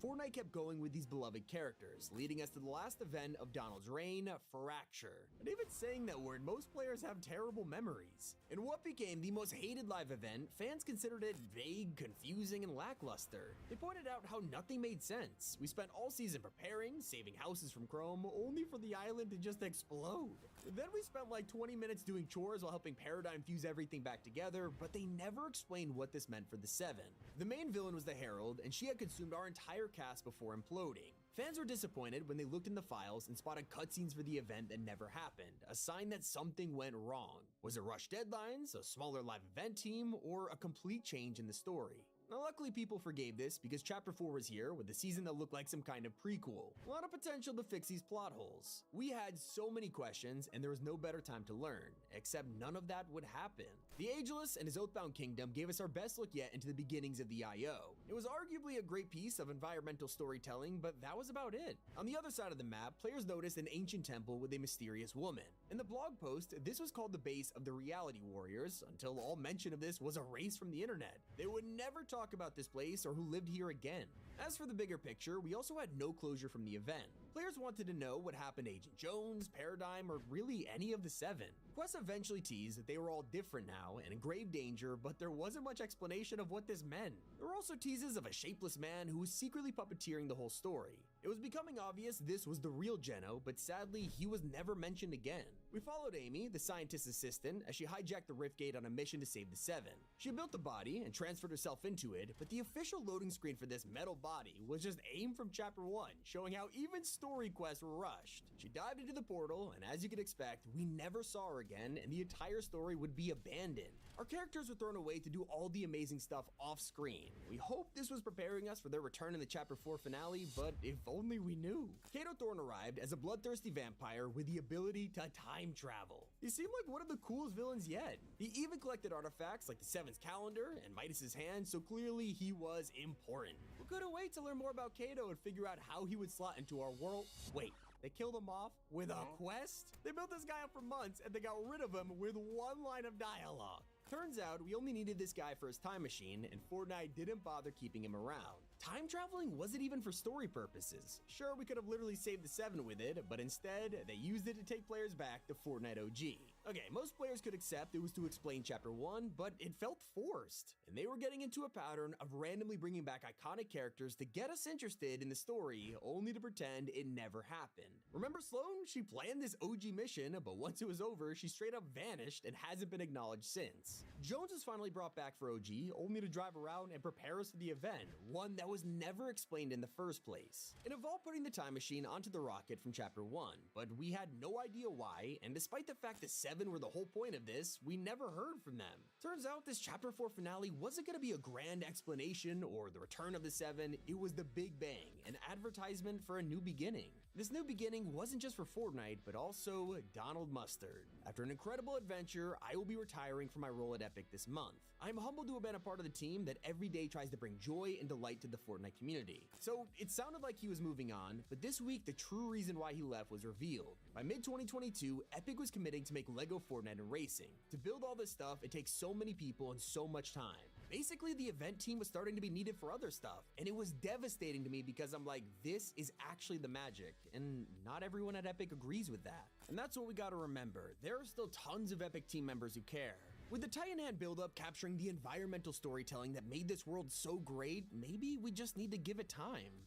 C: Fortnite kept going with these beloved characters, leading us to the last event of Donald's reign, Fracture. And even saying that word, most players have terrible memories. In what became the most hated live event, fans considered it vague, confusing, and lackluster. They pointed out how nothing made sense. We spent all season preparing, saving houses from Chrome, only for the island to just explode. Then we spent like 20 minutes doing chores while helping Paradigm fuse everything back together, but they never explained what this meant for the Seven. The main villain was the Herald, and she had consumed our entire cast before imploding. Fans were disappointed when they looked in the files and spotted cutscenes for the event that never happened, a sign that something went wrong. Was it rushed deadlines, a smaller live event team, or a complete change in the story? Now, luckily people forgave this because Chapter 4 was here with a season that looked like some kind of prequel. A lot of potential to fix these plot holes. We had so many questions and there was no better time to learn, except none of that would happen. The Ageless and his Oathbound Kingdom gave us our best look yet into the beginnings of the IO. It was arguably a great piece of environmental storytelling, but that was about it. On the other side of the map, players noticed an ancient temple with a mysterious woman. In the blog post, this was called the base of the Reality Warriors, until all mention of this was erased from the internet. They would never talk about this place or who lived here again. As for the bigger picture, we also had no closure from the event. Players wanted to know what happened to Agent Jones, Paradigm, or really any of the Seven. Quest eventually teased that they were all different now and in grave danger, but there wasn't much explanation of what this meant. There were also teases of a shapeless man who was secretly puppeteering the whole story. It was becoming obvious this was the real Geno, but sadly, he was never mentioned again. We followed Amy, the scientist's assistant, as she hijacked the Rift Gate on a mission to save the Seven. She built the body and transferred herself into it, but the official loading screen for this metal body was just aimed from Chapter 1, showing how even story quests were rushed. She dived into the portal, and as you could expect, we never saw her again, and the entire story would be abandoned. Our characters were thrown away to do all the amazing stuff off screen. We hoped this was preparing us for their return in the Chapter 4 finale, but if only we knew. Kato Thorne arrived as a bloodthirsty vampire with the ability to time travel. He seemed like one of the coolest villains yet. He even collected artifacts like the Seven's calendar and Midas's hand, so clearly he was important. We couldn't wait to learn more about Kato and figure out how he would slot into our world. Wait. They killed him off with a quest? They built this guy up for months and they got rid of him with one line of dialogue. Turns out we only needed this guy for his time machine, and Fortnite didn't bother keeping him around. Time traveling wasn't even for story purposes. Sure, we could have literally saved the Seven with it, but instead, they used it to take players back to Fortnite OG. Okay, most players could accept it was to explain Chapter 1, but it felt forced. And they were getting into a pattern of randomly bringing back iconic characters to get us interested in the story, only to pretend it never happened. Remember Sloane? She planned this OG mission, but once it was over, she straight up vanished and hasn't been acknowledged since. Jones was finally brought back for OG, only to drive around and prepare us for the event, one that was never explained in the first place. It involved putting the time machine onto the rocket from Chapter 1, but we had no idea why, and despite the fact the Seven were the whole point of this, we never heard from them. Turns out this Chapter 4 finale wasn't going to be a grand explanation or the return of the Seven, it was the Big Bang, an advertisement for a new beginning. This new beginning wasn't just for Fortnite, but also Donald Mustard. After an incredible adventure, I will be retiring from my role at Epic this month. I'm humbled to have been a part of the team that every day tries to bring joy and delight to the Fortnite community. So it sounded like he was moving on, but this week the true reason why he left was revealed. By mid-2022, Epic was committing to make LEGO Fortnite and racing. To build all this stuff, it takes so many people and so much time. Basically, the event team was starting to be needed for other stuff, and it was devastating to me because I'm like, this is actually the magic, and not everyone at Epic agrees with that. And that's what we gotta remember, there are still tons of Epic team members who care. With the Titan Hand buildup capturing the environmental storytelling that made this world so great, maybe we just need to give it time.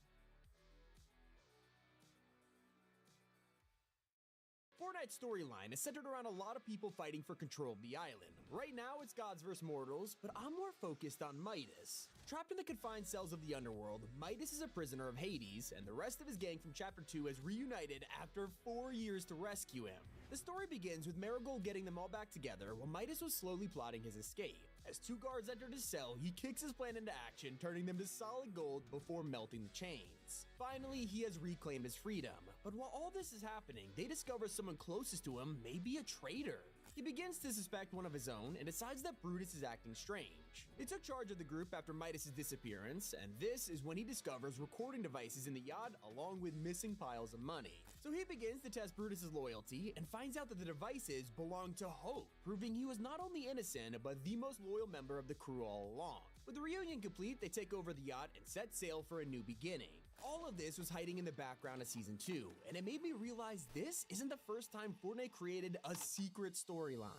C: Fortnite's storyline is centered around a lot of people fighting for control of the island. Right now it's gods vs mortals, but I'm more focused on Midas. Trapped in the confined cells of the underworld, Midas is a prisoner of Hades, and the rest of his gang from Chapter 2 has reunited after 4 years to rescue him. The story begins with Marigold getting them all back together while Midas was slowly plotting his escape. As two guards entered his cell, he kicks his plan into action, turning them to solid gold before melting the chains. Finally, he has reclaimed his freedom. But while all this is happening, they discover someone closest to him may be a traitor. He begins to suspect one of his own and decides that Brutus is acting strange. They took charge of the group after Midas' disappearance, and this is when he discovers recording devices in the yacht along with missing piles of money. So he begins to test Brutus' loyalty and finds out that the devices belong to Hope, proving he was not only innocent but the most loyal member of the crew all along. With the reunion complete, they take over the yacht and set sail for a new beginning. All of this was hiding in the background of Season 2, and it made me realize this isn't the first time Fortnite created a secret storyline.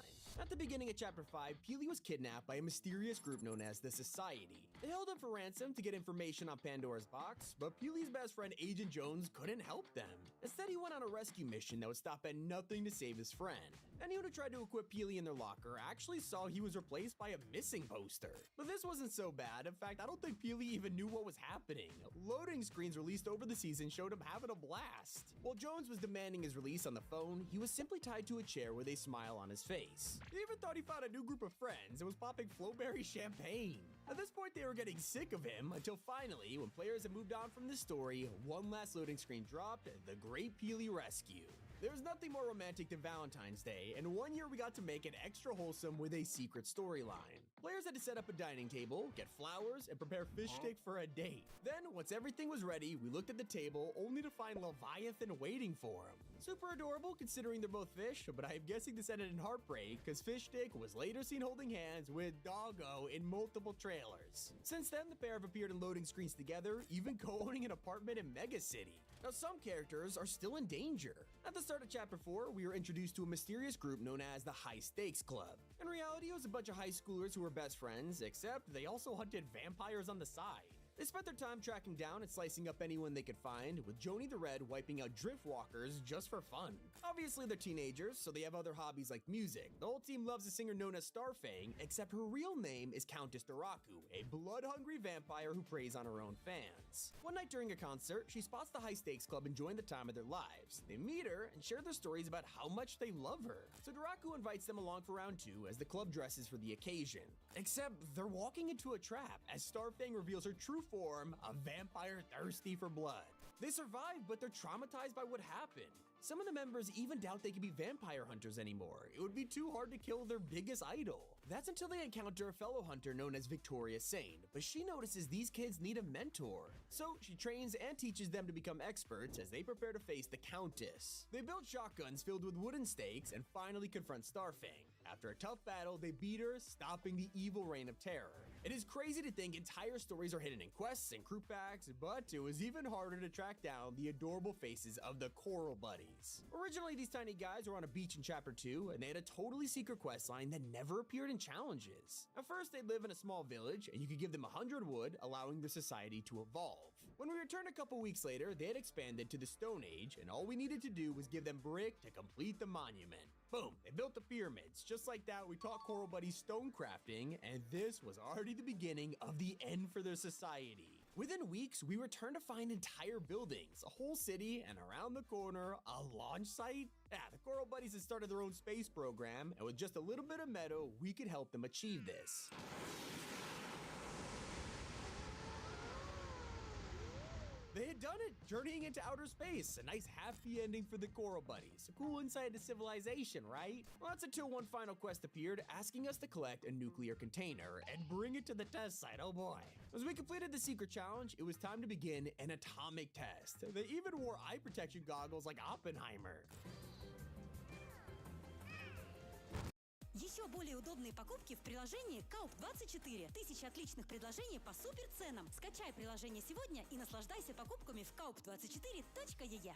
C: At the beginning of Chapter 5, Peely was kidnapped by a mysterious group known as the Society. They held him for ransom to get information on Pandora's box, but Peely's best friend Agent Jones couldn't help them. Instead, he went on a rescue mission that would stop at nothing to save his friend. Anyone who tried to equip Peely in their locker actually saw he was replaced by a missing poster. But this wasn't so bad. In fact, I don't think Peely even knew what was happening. Loading screens released over the season showed him having a blast. While Jones was demanding his release on the phone, he was simply tied to a chair with a smile on his face. He even thought he found a new group of friends and was popping Flowberry champagne. At this point, they were getting sick of him until finally, when players had moved on from the story, one last loading screen dropped, the Great Peely Rescue. There's nothing more romantic than Valentine's Day, and one year we got to make it extra wholesome with a secret storyline. Players had to set up a dining table, get flowers, and prepare fish stick for a date. Then, once everything was ready, we looked at the table only to find Leviathan waiting for him. Super adorable considering they're both fish, but I'm guessing this ended in heartbreak because Fish Stick was later seen holding hands with Doggo in multiple trailers. Since then, the pair have appeared in loading screens together, even co-owning an apartment in Mega City. Now, some characters are still in danger. At the start of Chapter 4, we were introduced to a mysterious group known as the High Stakes Club. In reality, it was a bunch of high schoolers who were best friends, except they also hunted vampires on the side. They spent their time tracking down and slicing up anyone they could find, with Joni the Red wiping out driftwalkers just for fun. Obviously, they're teenagers, so they have other hobbies like music. The whole team loves a singer known as Starfang, except her real name is Countess Daraku, a blood-hungry vampire who preys on her own fans. One night during a concert, she spots the High Stakes Club enjoying the time of their lives. They meet her and share their stories about how much they love her. So Daraku invites them along for round 2 as the club dresses for the occasion. Except they're walking into a trap as Starfang reveals her true form, a vampire thirsty for blood. They survive, but they're traumatized by what happened. Some of the members even doubt they can be vampire hunters anymore. It would be too hard to kill their biggest idol. That's until they encounter a fellow hunter known as Victoria Sane, but she notices these kids need a mentor. So she trains and teaches them to become experts as they prepare to face the Countess. They build shotguns filled with wooden stakes and finally confront Starfang. After a tough battle, they beat her, stopping the evil reign of terror. It is crazy to think entire stories are hidden in quests and crew packs, but it was even harder to track down the adorable faces of the Coral Buddies. Originally, these tiny guys were on a beach in Chapter 2, and they had a totally secret quest line that never appeared in challenges. At first, they'd live in a small village, and you could give them 100 wood, allowing their society to evolve. When we returned a couple weeks later, they had expanded to the Stone Age, and all we needed to do was give them brick to complete the monument. Boom, they built the pyramids. Just like that, we taught Coral Buddies stone crafting, and this was already the beginning of the end for their society. Within weeks, we returned to find entire buildings, a whole city, and around the corner, a launch site. The Coral Buddies had started their own space program, and with just a little bit of metal, we could help them achieve this. They had done it, journeying into outer space. A nice happy ending for the Coral Buddies. A cool insight to civilization, right? Well, that's until one final quest appeared, asking us to collect a nuclear container and bring it to the test site, oh boy. As we completed the secret challenge, it was time to begin an atomic test. They even wore eye protection goggles like Oppenheimer.
H: Еще более удобные покупки в приложении KAUP24. Тысячи отличных предложений по суперценам. Скачай приложение сегодня и наслаждайся покупками в kaup24.ee.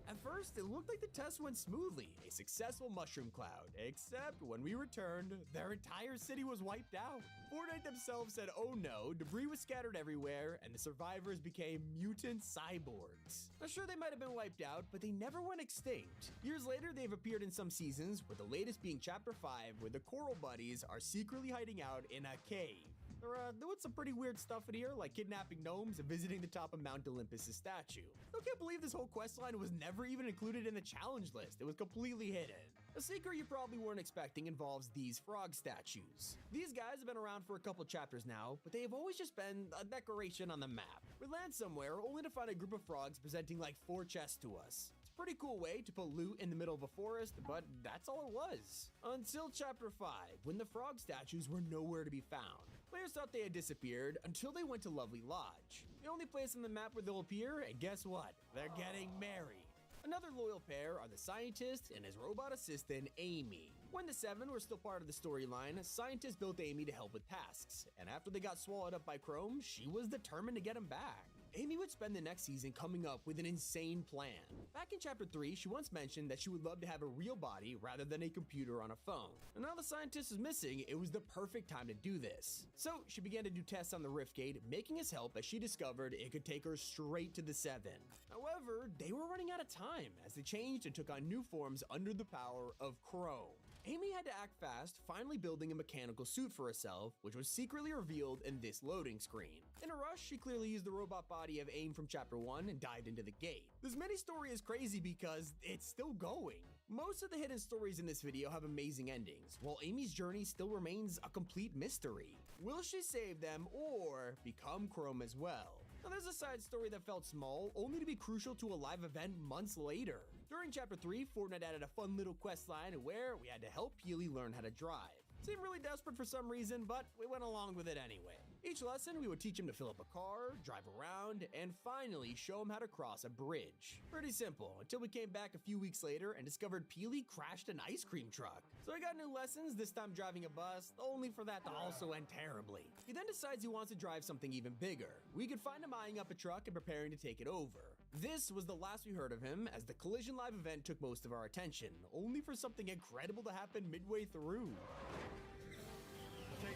C: At first, it looked like the test went smoothly, a successful mushroom cloud, except when we returned, their entire city was wiped out. Fortnite themselves said, oh no, debris was scattered everywhere, and the survivors became mutant cyborgs. Now sure, they might have been wiped out, but they never went extinct. Years later, they've appeared in some seasons, with the latest being Chapter 5, where the Coral Buddies are secretly hiding out in a cave. They're doing some pretty weird stuff in here, like kidnapping gnomes and visiting the top of Mount Olympus' statue. I can't believe this whole questline was never even included in the challenge list. It was completely hidden. A secret you probably weren't expecting involves these frog statues. These guys have been around for a couple chapters now, but they have always just been a decoration on the map. We land somewhere only to find a group of frogs presenting like 4 chests to us. Pretty cool way to put loot in the middle of a forest, but that's all it was. Until Chapter 5, when the frog statues were nowhere to be found. Players thought they had disappeared until they went to Lovely Lodge, the only place on the map where they'll appear, and guess what? They're getting married. Another loyal pair are the scientist and his robot assistant, Amy. When the Seven were still part of the storyline, scientists built Amy to help with tasks, and after they got swallowed up by Chrome, she was determined to get him back. Amy would spend the next season coming up with an insane plan. Back in Chapter 3, she once mentioned that she would love to have a real body rather than a computer on a phone. And now the scientist is missing, it was the perfect time to do this. So she began to do tests on the Riftgate, making his help as she discovered it could take her straight to the Seven. However, they were running out of time as they changed and took on new forms under the power of Chrome. Amy had to act fast, finally building a mechanical suit for herself, which was secretly revealed in this loading screen. In a rush, she clearly used the robot body of AIM from Chapter 1 and dived into the gate. This mini-story is crazy because it's still going. Most of the hidden stories in this video have amazing endings, while Amy's journey still remains a complete mystery. Will she save them or become Chrome as well? Now there's a side story that felt small, only to be crucial to a live event months later. During Chapter 3, Fortnite added a fun little quest line where we had to help Peely learn how to drive. Seemed really desperate for some reason, but we went along with it anyway. Each lesson, we would teach him to fill up a car, drive around, and finally show him how to cross a bridge. Pretty simple, until we came back a few weeks later and discovered Peely crashed an ice cream truck. So I got new lessons, this time driving a bus, only for that to also end terribly. He then decides he wants to drive something even bigger. We could find him eyeing up a truck and preparing to take it over. This was the last we heard of him, as the Collision Live event took most of our attention, only for something incredible to happen midway through.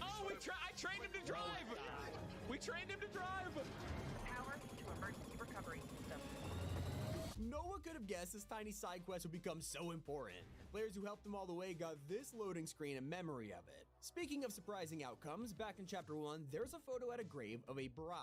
I: Oh, I trained him to drive! We trained him to drive!
J: Power to emergency recovery system.
C: No one could have guessed this tiny side quest would become so important. Players who helped him all the way got this loading screen in memory of it. Speaking of surprising outcomes, back in Chapter 1, there's a photo at a grave of a bride.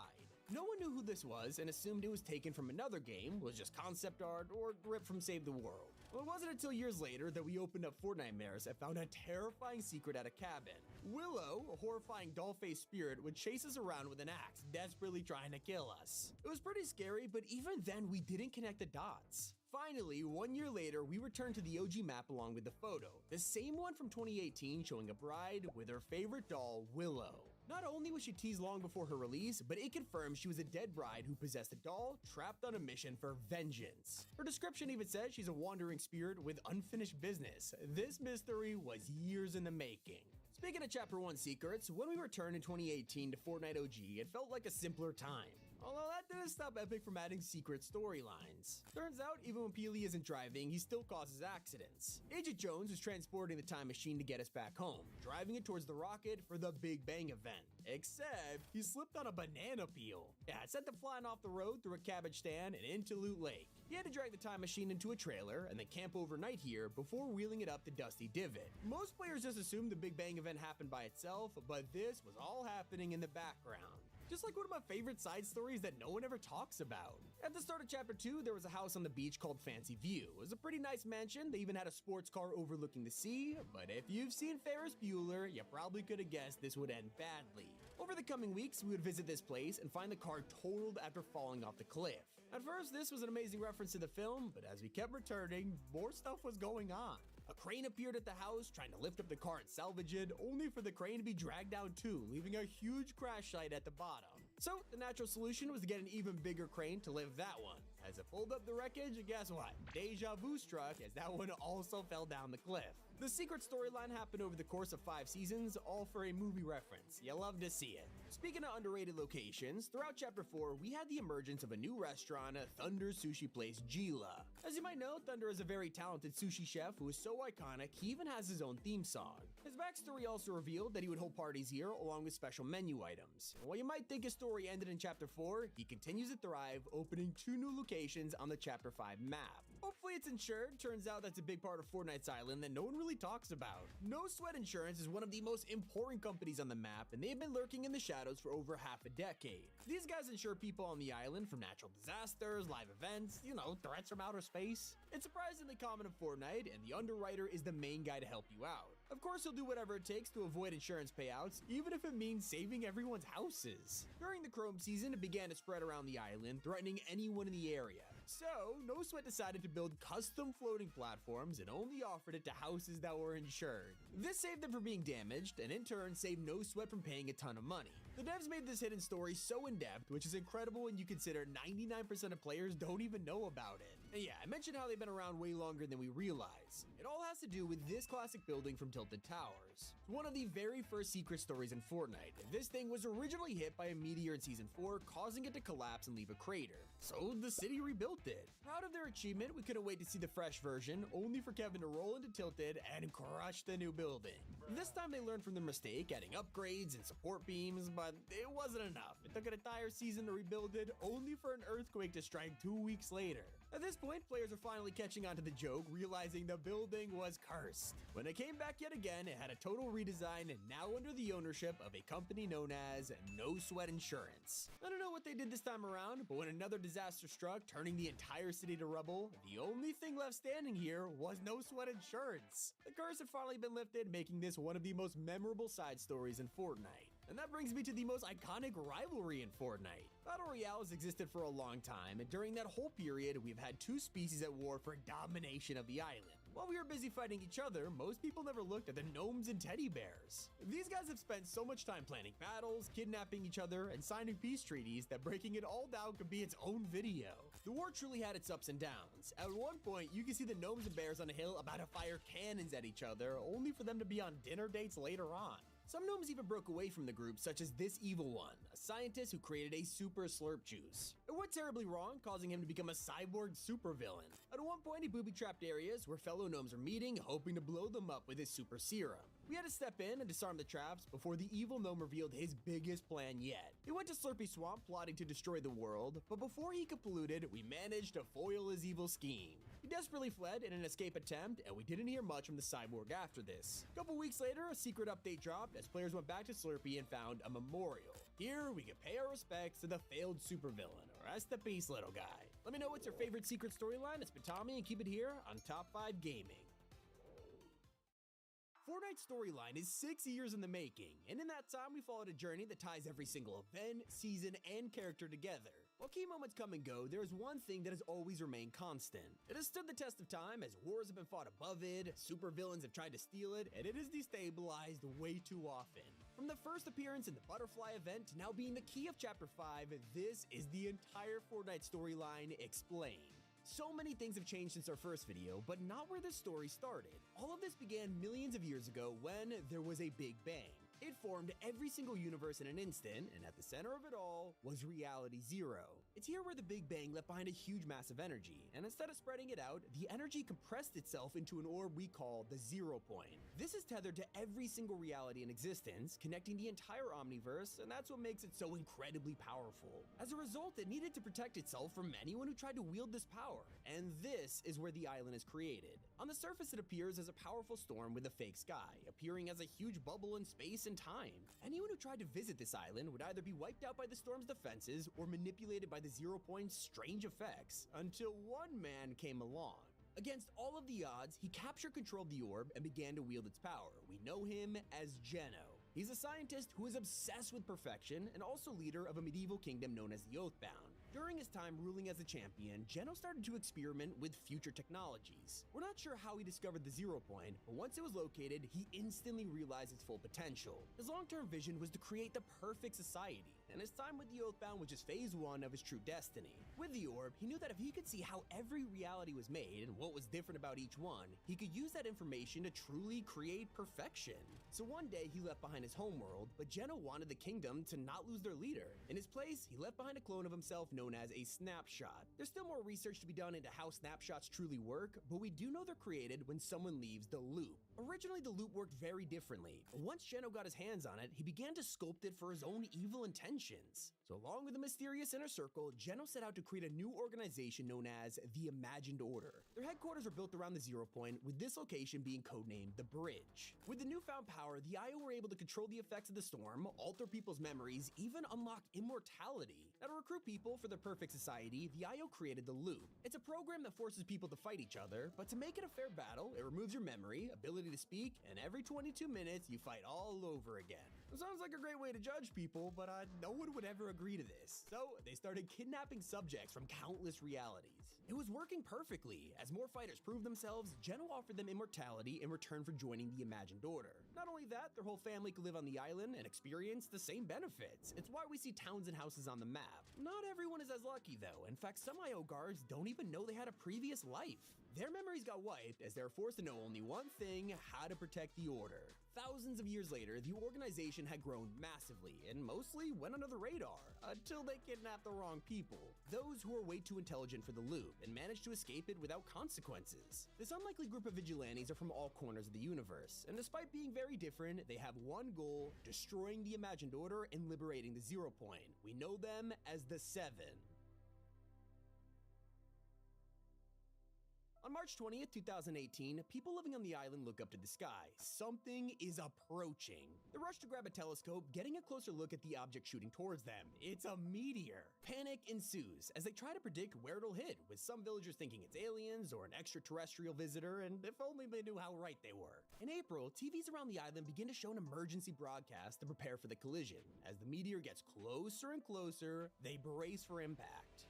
C: No one knew who this was and assumed it was taken from another game, was just concept art, or ripped from Save the World. Well, it wasn't until years later that we opened up Fortnite Mirrors and found a terrifying secret at a cabin. Willow, a horrifying doll-faced spirit, would chase us around with an axe, desperately trying to kill us. It was pretty scary, but even then we didn't connect the dots. Finally, 1 year later, we returned to the OG map along with the photo, the same one from 2018 showing a bride with her favorite doll, Willow. Not only was she teased long before her release, but it confirmed she was a dead bride who possessed a doll trapped on a mission for vengeance. Her description even says she's a wandering spirit with unfinished business. This mystery was years in the making. Speaking of Chapter 1 secrets, when we returned in 2018 to Fortnite OG, it felt like a simpler time. Although that didn't stop Epic from adding secret storylines. Turns out, even when Peely isn't driving, he still causes accidents. Agent Jones is transporting the time machine to get us back home, driving it towards the rocket for the Big Bang event. Except, he slipped on a banana peel. Yeah, it sent him flying off the road through a cabbage stand and into Loot Lake. He had to drag the time machine into a trailer and then camp overnight here before wheeling it up the Dusty Divot. Most players just assumed the Big Bang event happened by itself, but this was all happening in the background. Just like one of my favorite side stories that no one ever talks about. At the start of Chapter 2, there was a house on the beach called Fancy View. It was a pretty nice mansion, they even had a sports car overlooking the sea, but if you've seen Ferris Bueller, you probably could have guessed this would end badly. Over the coming weeks, we would visit this place and find the car totaled after falling off the cliff. At first, this was an amazing reference to the film, but as we kept returning, more stuff was going on. A crane appeared at the house, trying to lift up the car and salvage it, only for the crane to be dragged down too, leaving a huge crash site at the bottom. So, the natural solution was to get an even bigger crane to lift that one. As it pulled up the wreckage, guess what? Deja vu struck as that one also fell down the cliff. The secret storyline happened over the course of 5 seasons, all for a movie reference. You love to see it. Speaking of underrated locations, throughout Chapter 4, we had the emergence of a new restaurant, Thunder Sushi Place Gila. As you might know, Thunder is a very talented sushi chef who is so iconic, he even has his own theme song. His backstory also revealed that he would hold parties here along with special menu items. And while you might think his story ended in Chapter 4, he continues to thrive, opening 2 new locations on the Chapter 5 map. Hopefully it's insured. Turns out that's a big part of Fortnite's island that no one really talks about. No Sweat Insurance is one of the most important companies on the map, and they've been lurking in the shadows for over half a decade. These guys insure people on the island from natural disasters, live events, threats from outer space. It's surprisingly common in Fortnite, and the underwriter is the main guy to help you out. Of course, he'll do whatever it takes to avoid insurance payouts, even if it means saving everyone's houses. During the Chrome season, it began to spread around the island, threatening anyone in the area. So, No Sweat decided to build custom floating platforms and only offered it to houses that were insured. This saved them from being damaged, and in turn saved No Sweat from paying a ton of money. The devs made this hidden story so in-depth, which is incredible when you consider 99% of players don't even know about it. And yeah, I mentioned how they've been around way longer than we realize. It all has to do with this classic building from Tilted Towers. It's one of the very first secret stories in Fortnite. This thing was originally hit by a meteor in Season 4, causing it to collapse and leave a crater. So the city rebuilt it. Proud of their achievement, we couldn't wait to see the fresh version, only for Kevin to roll into Tilted and crush the new building. This time they learned from their mistake, adding upgrades and support beams, but it wasn't enough. It took an entire season to rebuild it, only for an earthquake to strike 2 weeks later. At this point, players are finally catching on to the joke, realizing the building was cursed. When it came back yet again, it had a total redesign and now under the ownership of a company known as No Sweat Insurance. I don't know what they did this time around, but when another disaster struck, turning the entire city to rubble, the only thing left standing here was No Sweat Insurance. The curse had finally been lifted, making this one of the most memorable side stories in Fortnite. And that brings me to the most iconic rivalry in Fortnite. Battle Royales existed for a long time, and during that whole period, we've had two species at war for domination of the island. While we were busy fighting each other, most people never looked at the gnomes and teddy bears. These guys have spent so much time planning battles, kidnapping each other, and signing peace treaties that breaking it all down could be its own video. The war truly had its ups and downs. At one point, you can see the gnomes and bears on a hill about to fire cannons at each other, only for them to be on dinner dates later on. Some gnomes even broke away from the group, such as this evil one, a scientist who created a super slurp juice. It went terribly wrong, causing him to become a cyborg supervillain. At one point, he booby-trapped areas where fellow gnomes are meeting, hoping to blow them up with his super serum. We had to step in and disarm the traps before the evil gnome revealed his biggest plan yet. He went to Slurpy Swamp plotting to destroy the world, but before he concluded, we managed to foil his evil scheme. He desperately fled in an escape attempt, and we didn't hear much from the cyborg after this. A couple weeks later, a secret update dropped as players went back to Slurpy and found a memorial. Here, we could pay our respects to the failed supervillain. Rest in peace, little guy. Let me know what's your favorite secret storyline. It's been Tommy, and keep it here on Top 5 Gaming. Fortnite's storyline is 6 years in the making, and in that time we followed a journey that ties every single event, season, and character together. While key moments come and go, there is one thing that has always remained constant. It has stood the test of time as wars have been fought above it, supervillains have tried to steal it, and it is destabilized way too often. From the first appearance in the Butterfly event to now being the key of Chapter 5, this is the entire Fortnite storyline explained. So many things have changed since our first video, but not where this story started. All of this began millions of years ago when there was a Big Bang. It formed every single universe in an instant, and at the center of it all was Reality Zero. It's here where the Big Bang left behind a huge mass of energy, and instead of spreading it out, the energy compressed itself into an orb we call the 0 point. This is tethered to every single reality in existence, connecting the entire Omniverse, and that's what makes it so incredibly powerful. As a result, it needed to protect itself from anyone who tried to wield this power, and this is where the island is created. On the surface, it appears as a powerful storm with a fake sky, appearing as a huge bubble in space and time. Anyone who tried to visit this island would either be wiped out by the storm's defenses or manipulated by the 0 point's strange effects, until one man came along. Against all of the odds, he captured control of the orb and began to wield its power. We know him as Geno. He's a scientist who is obsessed with perfection and also leader of a medieval kingdom known as the Oathbound. During his time ruling as a champion, Geno started to experiment with future technologies. We're not sure how he discovered the 0 point, but once it was located, he instantly realized its full potential. His long-term vision was to create the perfect society, and his time with the Oathbound was just phase 1 of his true destiny. With the orb, he knew that if he could see how every reality was made and what was different about each one, he could use that information to truly create perfection. So one day, he left behind his homeworld, but Geno wanted the kingdom to not lose their leader. In his place, he left behind a clone of himself known as a snapshot. There's still more research to be done into how snapshots truly work, but we do know they're created when someone leaves the loop. Originally, the loop worked very differently, but once Geno got his hands on it, he began to sculpt it for his own evil intentions. So along with the mysterious inner circle, Geno set out to create a new organization known as the Imagined Order. Their headquarters were built around the 0 point, with this location being codenamed the Bridge. With the newfound power, the IO were able to control the effects of the storm, alter people's memories, even unlock immortality. Now, to recruit people for the perfect society, the IO created the Loop. It's a program that forces people to fight each other, but to make it a fair battle, it removes your memory, ability to speak, and every 22 minutes, you fight all over again. Sounds like a great way to judge people, but no one would ever agree to this. So they started kidnapping subjects from countless realities. It was working perfectly. As more fighters proved themselves, Geno offered them immortality in return for joining the Imagined Order. Not only that, their whole family could live on the island and experience the same benefits. It's why we see towns and houses on the map. Not everyone is as lucky though. In fact, some IO guards don't even know they had a previous life. Their memories got wiped as they were forced to know only one thing: how to protect the Order. Thousands of years later, the organization had grown massively and mostly went under the radar until they kidnapped the wrong people. Those who were way too intelligent for the loop and managed to escape it without consequences. This unlikely group of vigilantes are from all corners of the universe, and despite being very different, they have one goal: destroying the Imagined Order and liberating the Zero Point. We know them as the Seven. On March 20th, 2018, people living on the island look up to the sky. Something is approaching. They rush to grab a telescope, getting a closer look at the object shooting towards them. It's a meteor. Panic ensues as they try to predict where it'll hit, with some villagers thinking it's aliens or an extraterrestrial visitor, and if only they knew how right they were. In April, TVs around the island begin to show an emergency broadcast to prepare for the collision. As the meteor gets closer and closer, they brace for impact.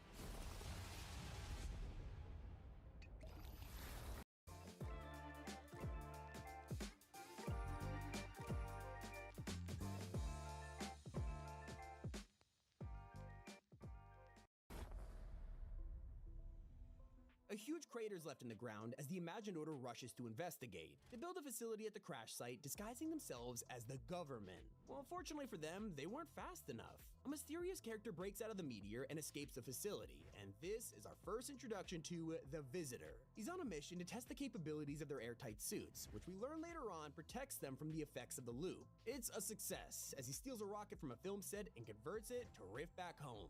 C: A huge crater is left in the ground as the Imagined Order rushes to investigate. They build a facility at the crash site, disguising themselves as the government. Well, unfortunately for them, they weren't fast enough. A mysterious character breaks out of the meteor and escapes the facility, and this is our first introduction to the Visitor. He's on a mission to test the capabilities of their airtight suits, which we learn later on protects them from the effects of the loop. It's a success, as he steals a rocket from a film set and converts it to rift back home.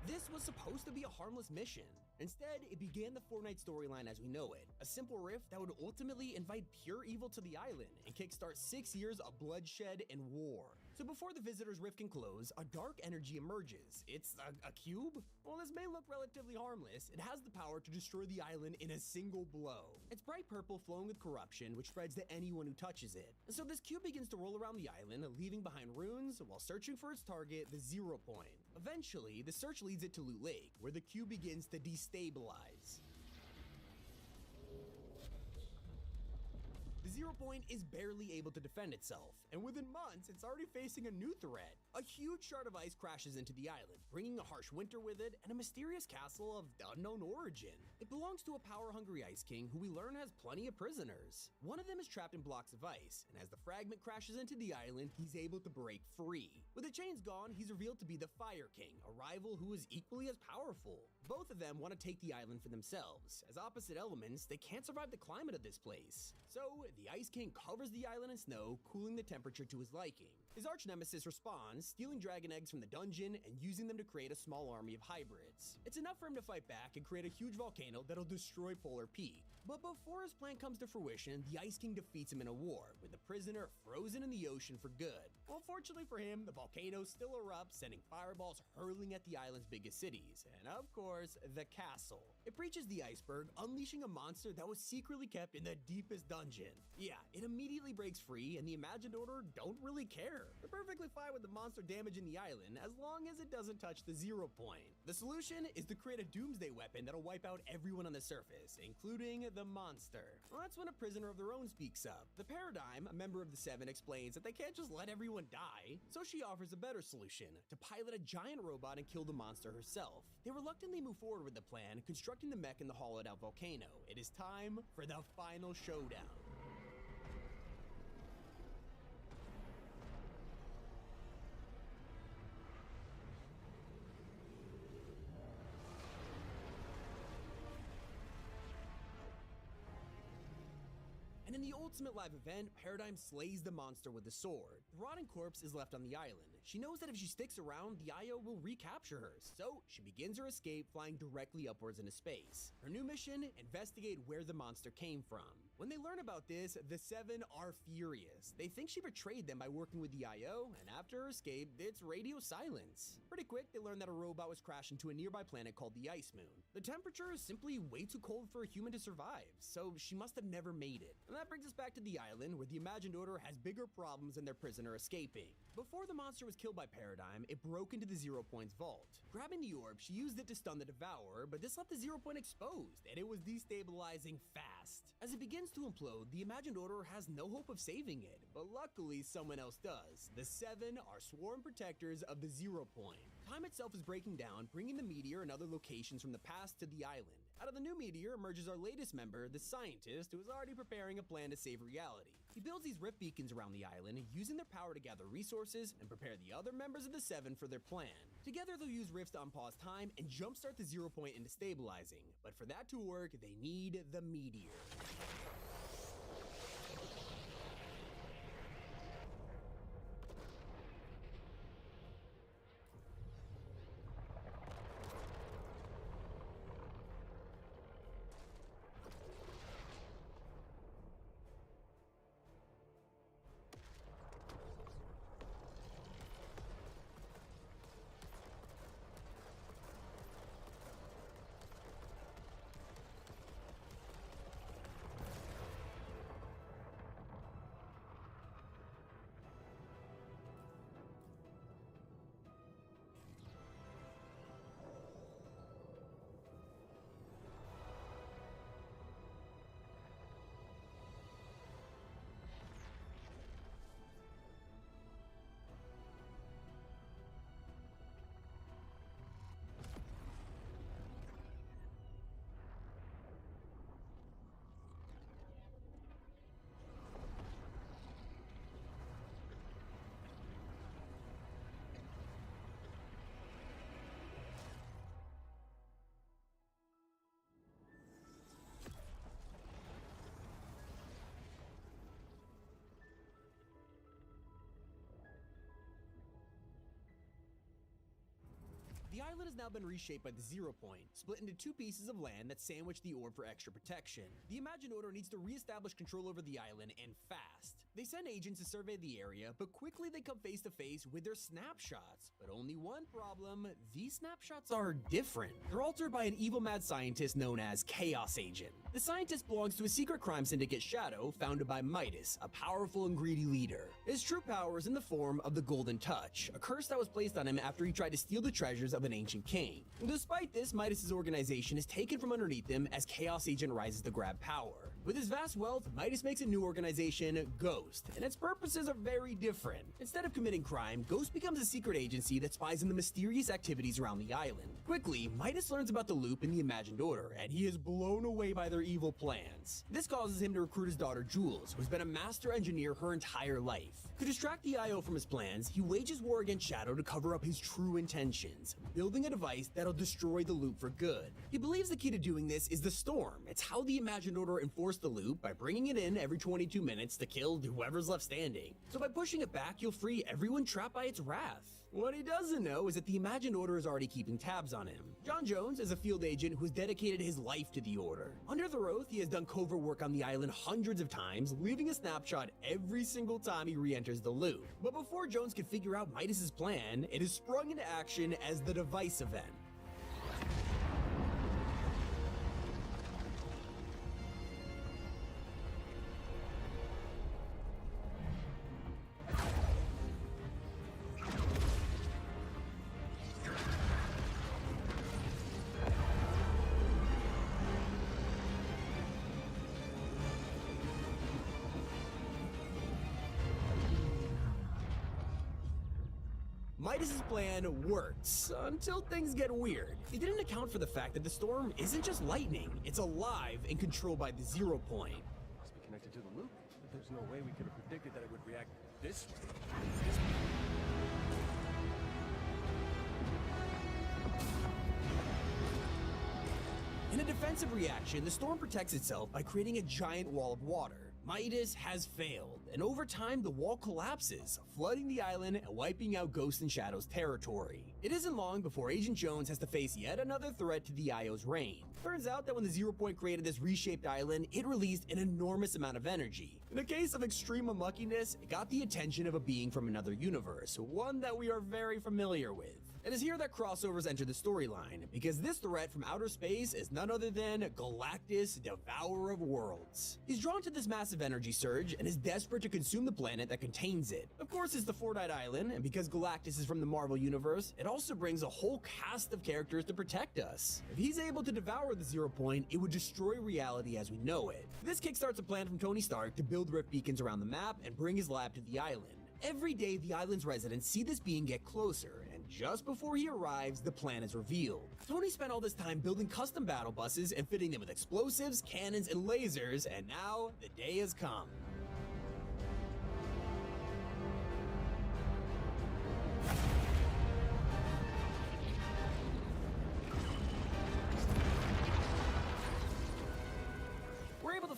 C: This was supposed to be a harmless mission. Instead, it began the Fortnite storyline as we know it, a simple rift that would ultimately invite pure evil to the island and kickstart 6 years of bloodshed and war. So before the Visitor's rift can close, a dark energy emerges. It's a cube? While this may look relatively harmless, it has the power to destroy the island in a single blow. It's bright purple flowing with corruption, which spreads to anyone who touches it. And so this cube begins to roll around the island, leaving behind runes while searching for its target, the Zero Point. Eventually, the search leads it to Loot Lake, where the cube begins to destabilize. The Zero Point is barely able to defend itself, and within months, it's already facing a new threat. A huge shard of ice crashes into the island, bringing a harsh winter with it and a mysterious castle of unknown origin. It belongs to a power-hungry Ice King who we learn has plenty of prisoners. One of them is trapped in blocks of ice, and as the fragment crashes into the island, he's able to break free. With the chains gone, he's revealed to be the Fire King, a rival who is equally as powerful. Both of them want to take the island for themselves. As opposite elements, they can't survive the climate of this place. So, the Ice King covers the island in snow, cooling the temperature to his liking. His arch-nemesis responds, stealing dragon eggs from the dungeon and using them to create a small army of hybrids. It's enough for him to fight back and create a huge volcano that'll destroy Polar Peak. But before his plan comes to fruition, the Ice King defeats him in a war, with the prisoner frozen in the ocean for good. Well, fortunately for him, the volcano still erupts, sending fireballs hurling at the island's biggest cities, and of course, the castle. It breaches the iceberg, unleashing a monster that was secretly kept in the deepest dungeon. Yeah, it immediately breaks free, and the Imagined Order don't really care. They're perfectly fine with the monster damaging the island, as long as it doesn't touch the Zero Point. The solution is to create a doomsday weapon that'll wipe out everyone on the surface, including the monster. Well, that's when a prisoner of their own speaks up. The Paradigm, a member of the Seven, explains that they can't just let everyone die, so she offers a better solution, to pilot a giant robot and kill the monster herself. They reluctantly move forward with the plan, constructing the mech in the hollowed-out volcano. It is time for the final showdown. And in the ultimate live event, Paradigm slays the monster with a sword. The rotting corpse is left on the island. She knows that if she sticks around, the IO will recapture her, so she begins her escape, flying directly upwards into space. Her new mission: investigate where the monster came from. When they learn about this, the Seven are furious. They think she betrayed them by working with the IO, and after her escape, it's radio silence. Pretty quick, they learn that a robot was crashed into a nearby planet called the Ice Moon. The temperature is simply way too cold for a human to survive, so she must have never made it. And that brings us back to the island, where the Imagined Order has bigger problems than their prisoner escaping. Before the monster was killed by Paradigm, it broke into the Zero Point's vault. Grabbing the orb, she used it to stun the Devourer, but this left the Zero Point exposed, and it was destabilizing fast. As it begins to implode, the Imagined Order has no hope of saving it, but luckily someone else does. The Seven are sworn protectors of the Zero Point. Time itself is breaking down, bringing the meteor and other locations from the past to the island. Out of the new meteor emerges our latest member, the scientist, who is already preparing a plan to save reality. He builds these rift beacons around the island, using their power to gather resources and prepare the other members of the Seven for their plan. Together, they'll use rifts to unpause time and jumpstart the Zero Point into stabilizing. But for that to work, they need the meteor. The island has now been reshaped by the Zero Point, split into two pieces of land that sandwich the orb for extra protection. The Imagined Order needs to re-establish control over the island, and fast. They send agents to survey the area, but quickly they come face to face with their snapshots. But only one problem: these snapshots are different. They're altered by an evil mad scientist known as Chaos Agent. The scientist belongs to a secret crime syndicate, Shadow, founded by Midas, a powerful and greedy leader. His true power is in the form of the Golden Touch, a curse that was placed on him after he tried to steal the treasures of an ancient king. Despite this, Midas' organization is taken from underneath him as Chaos Agent rises to grab power. With his vast wealth, Midas makes a new organization, Ghost, and its purposes are very different. Instead of committing crime, Ghost becomes a secret agency that spies on the mysterious activities around the island. Quickly, Midas learns about the loop in the Imagined Order, and he is blown away by their evil plans. This causes him to recruit his daughter Jules, who's been a master engineer her entire life. To distract the IO from his plans, he wages war against Shadow to cover up his true intentions, building a device that'll destroy the loop for good. He believes the key to doing this is the Storm. It's how the Imagined Order enforced the loop, by bringing it in every 22 minutes to kill whoever's left standing. So by pushing it back, you'll free everyone trapped by its wrath. What he doesn't know is that the Imagined Order is already keeping tabs on him. John Jones is a field agent who's dedicated his life to the Order. Under their oath, he has done covert work on the island hundreds of times, leaving a snapshot every single time he re-enters the loop. But before Jones can figure out Midas' plan, it is sprung into action as the Device event. Midas' plan works, until things get weird. He didn't account for the fact that the storm isn't just lightning, it's alive and controlled by the Zero Point.
K: Must be connected to the loop. But there's no way we could have predicted that it would react this way.
C: In a defensive reaction, the storm protects itself by creating a giant wall of water. Midas has failed, and over time the wall collapses, flooding the island and wiping out Ghost and Shadow's territory. It isn't long before Agent Jones has to face yet another threat to the IO's reign. Turns out that when the 0 Point created this reshaped island, it released an enormous amount of energy. In a case of extreme unluckiness, it got the attention of a being from another universe, one that we are very familiar with. It is here that crossovers enter the storyline, because this threat from outer space is none other than Galactus, Devourer of Worlds. He's drawn to this massive energy surge and is desperate to consume the planet that contains it. Of course, it's the Fortnite Island, and because Galactus is from the Marvel Universe, it also brings a whole cast of characters to protect us. If he's able to devour the 0 Point, it would destroy reality as we know it. This kickstarts a plan from Tony Stark to build rift beacons around the map and bring his lab to the island. Every day, the island's residents see this being get closer, and just before he arrives, the plan is revealed. Tony spent all this time building custom battle buses and fitting them with explosives, cannons, and lasers, and now the day has come.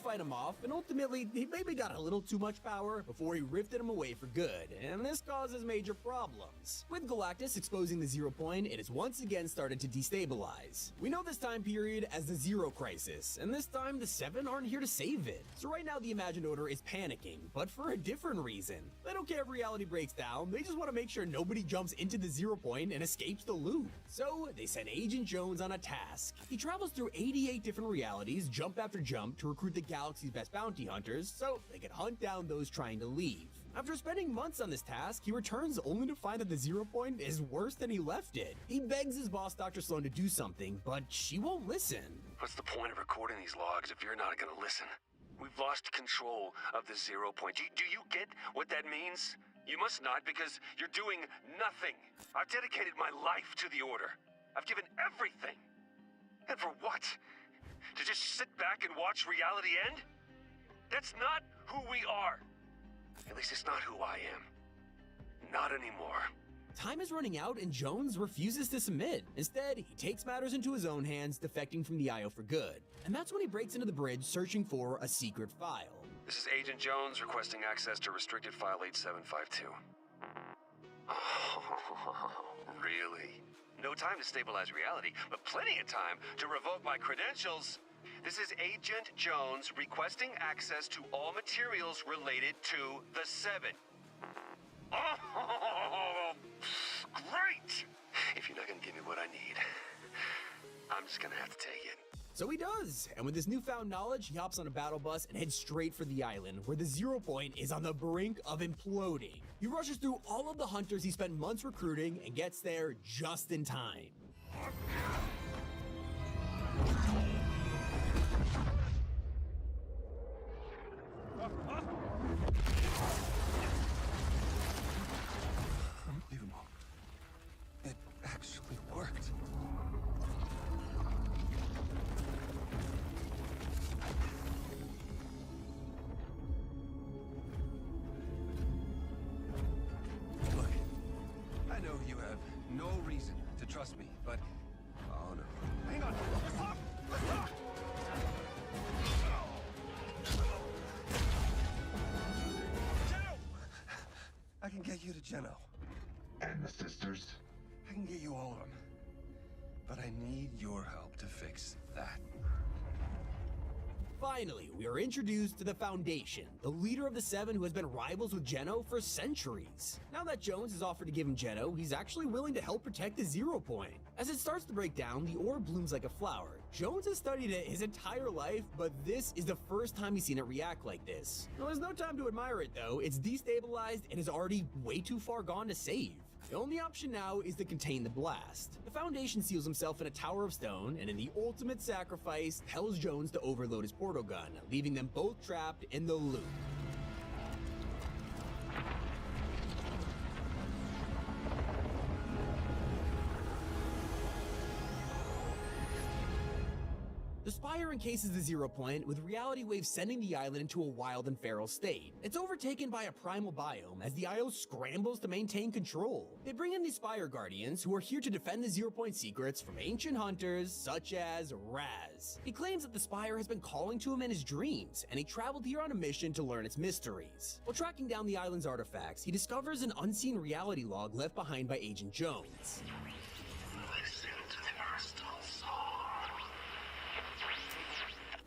C: Fight him off, and ultimately he maybe got a little too much power before he rifted him away for good, and this causes major problems. With Galactus exposing the 0 Point, it has once again started to destabilize. We know this time period as the Zero Crisis, and this time the 7 aren't here to save it. So right now the Imagined Order is panicking, but for a different reason. They don't care if reality breaks down, they just want to make sure nobody jumps into the 0 Point and escapes the loot. So they send Agent Jones on a task. He travels through 88 different realities, jump after jump, to recruit the galaxy's best bounty hunters so they can hunt down those trying to leave. After spending months on this task, he returns only to find that the 0 Point is worse than he left it. He begs his boss, Dr. Sloan, to do something, but she won't listen.
L: What's the point of recording these logs if you're not gonna listen? We've lost control of the 0 Point. Do you get what that means? You must not, because you're doing nothing. I've dedicated my life to the Order. I've given everything. And for what? To just sit back and watch reality end? That's not who we are. At least it's not who I am. Not anymore.
C: Time is running out and Jones refuses to submit. Instead, he takes matters into his own hands, defecting from the IO for good. And that's when he breaks into the bridge searching for a secret file.
L: This is Agent Jones requesting access to restricted file 8752. Oh, really? No time to stabilize reality, but plenty of time to revoke my credentials. This is Agent Jones requesting access to all materials related to the 7. Oh, great! If you're not gonna give me what I need, I'm just gonna have to take it.
C: So he does, and with his newfound knowledge, he hops on a battle bus and heads straight for the island, where the 0 Point is on the brink of imploding. He rushes through all of the hunters he spent months recruiting and gets there just in time.
K: Unbelievable. It actually worked. Look, I know you have no reason to trust me, but... Oh no. Hang on! Let's talk! Let's talk! I can get you to Geno.
D: And the sisters?
K: I can get you all of them. But I need your help to fix that.
C: Finally, we are introduced to the Foundation, the leader of the 7 who has been rivals with Geno for centuries. Now that Jones has offered to give him Geno, he's actually willing to help protect the 0 Point. As it starts to break down, the orb blooms like a flower. Jones has studied it his entire life, but this is the first time he's seen it react like this. Now, there's no time to admire it though. It's destabilized and is already way too far gone to save. The only option now is to contain the blast. The Foundation seals himself in a tower of stone, and in the ultimate sacrifice, tells Jones to overload his portal gun, leaving them both trapped in the loop. The Spire encases the Zero Point, with reality waves sending the island into a wild and feral state. It's overtaken by a primal biome as the IO scrambles to maintain control. They bring in the Spire Guardians, who are here to defend the Zero Point secrets from ancient hunters such as Raz. He claims that the Spire has been calling to him in his dreams, and he traveled here on a mission to learn its mysteries. While tracking down the island's artifacts, he discovers an unseen reality log left behind by Agent Jones.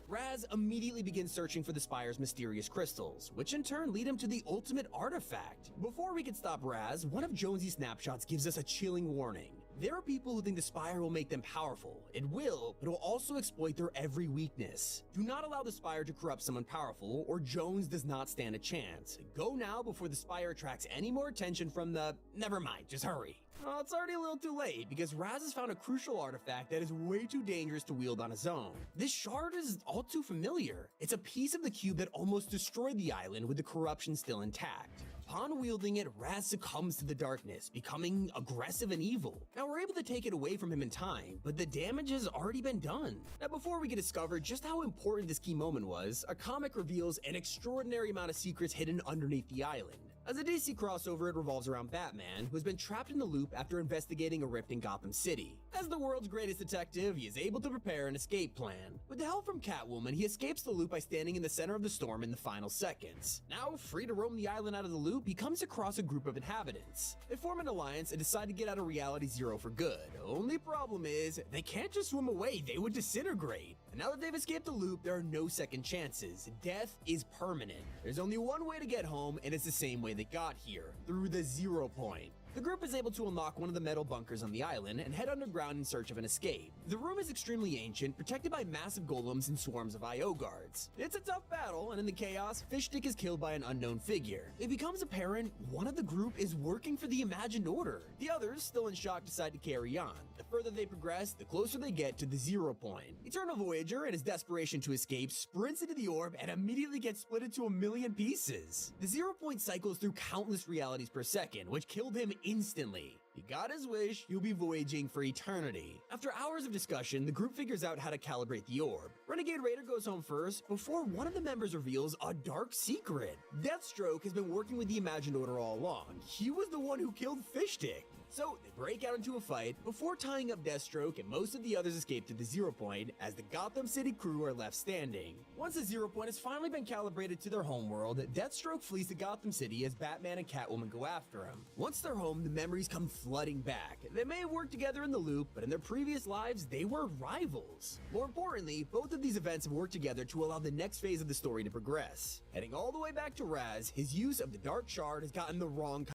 C: Raz immediately begins searching for the Spire's mysterious crystals, which in turn lead him to the ultimate artifact. Before we can stop Raz, one of Jonesy's snapshots gives us a chilling warning. There are people who think the Spire will make them powerful. It will, but it will also exploit their every weakness. Do not allow the Spire to corrupt someone powerful, or Jones does not stand a chance. Go now before the Spire attracts any more attention from the... Never mind, just hurry. Well, it's already a little too late, because Raz has found a crucial artifact that is way too dangerous to wield on his own. This shard is all too familiar. It's a piece of the cube that almost destroyed the island with the corruption still intact. Upon wielding it, Raz succumbs to the darkness, becoming aggressive and evil. Now, we're able to take it away from him in time, but the damage has already been done. Now, before we can discover just how important this key moment was, a comic reveals an extraordinary amount of secrets hidden underneath the island. As a DC crossover, it revolves around Batman, who has been trapped in the loop after investigating a rift in Gotham City. As the world's greatest detective, he is able to prepare an escape plan. With the help from Catwoman, he escapes the loop by standing in the center of the storm in the final seconds. Now, free to roam the island out of the loop, he comes across a group of inhabitants. They form an alliance and decide to get out of Reality Zero for good. Only problem is, they can't just swim away, they would disintegrate. And now that they've escaped the loop, there are no second chances. Death is permanent. There's only one way to get home, and it's the same way they got here, through the Zero Point. The group is able to unlock one of the metal bunkers on the island and head underground in search of an escape. The room is extremely ancient, protected by massive golems and swarms of IO guards. It's a tough battle, and in the chaos, Fishstick is killed by an unknown figure. It becomes apparent one of the group is working for the Imagined Order. The others, still in shock, decide to carry on. The further they progress, the closer they get to the Zero Point. Eternal Voyager, in his desperation to escape, sprints into the orb and immediately gets split into a million pieces. The Zero Point cycles through countless realities per second, which killed him instantly. He got his wish, he'll be voyaging for eternity. After hours of discussion, the group figures out how to calibrate the orb. Renegade Raider goes home first, before one of the members reveals a dark secret. Deathstroke has been working with the Imagined Order all along. He was the one who killed Fishstick. So, they break out into a fight before tying up Deathstroke, and most of the others escape to the Zero Point as the Gotham City crew are left standing. Once the Zero Point has finally been calibrated to their homeworld, Deathstroke flees to Gotham City as Batman and Catwoman go after him. Once they're home, the memories come flooding back. They may have worked together in the loop, but in their previous lives, they were rivals. More importantly, both of these events have worked together to allow the next phase of the story to progress. Heading all the way back to Raz, his use of the Dark Shard has gotten the wrong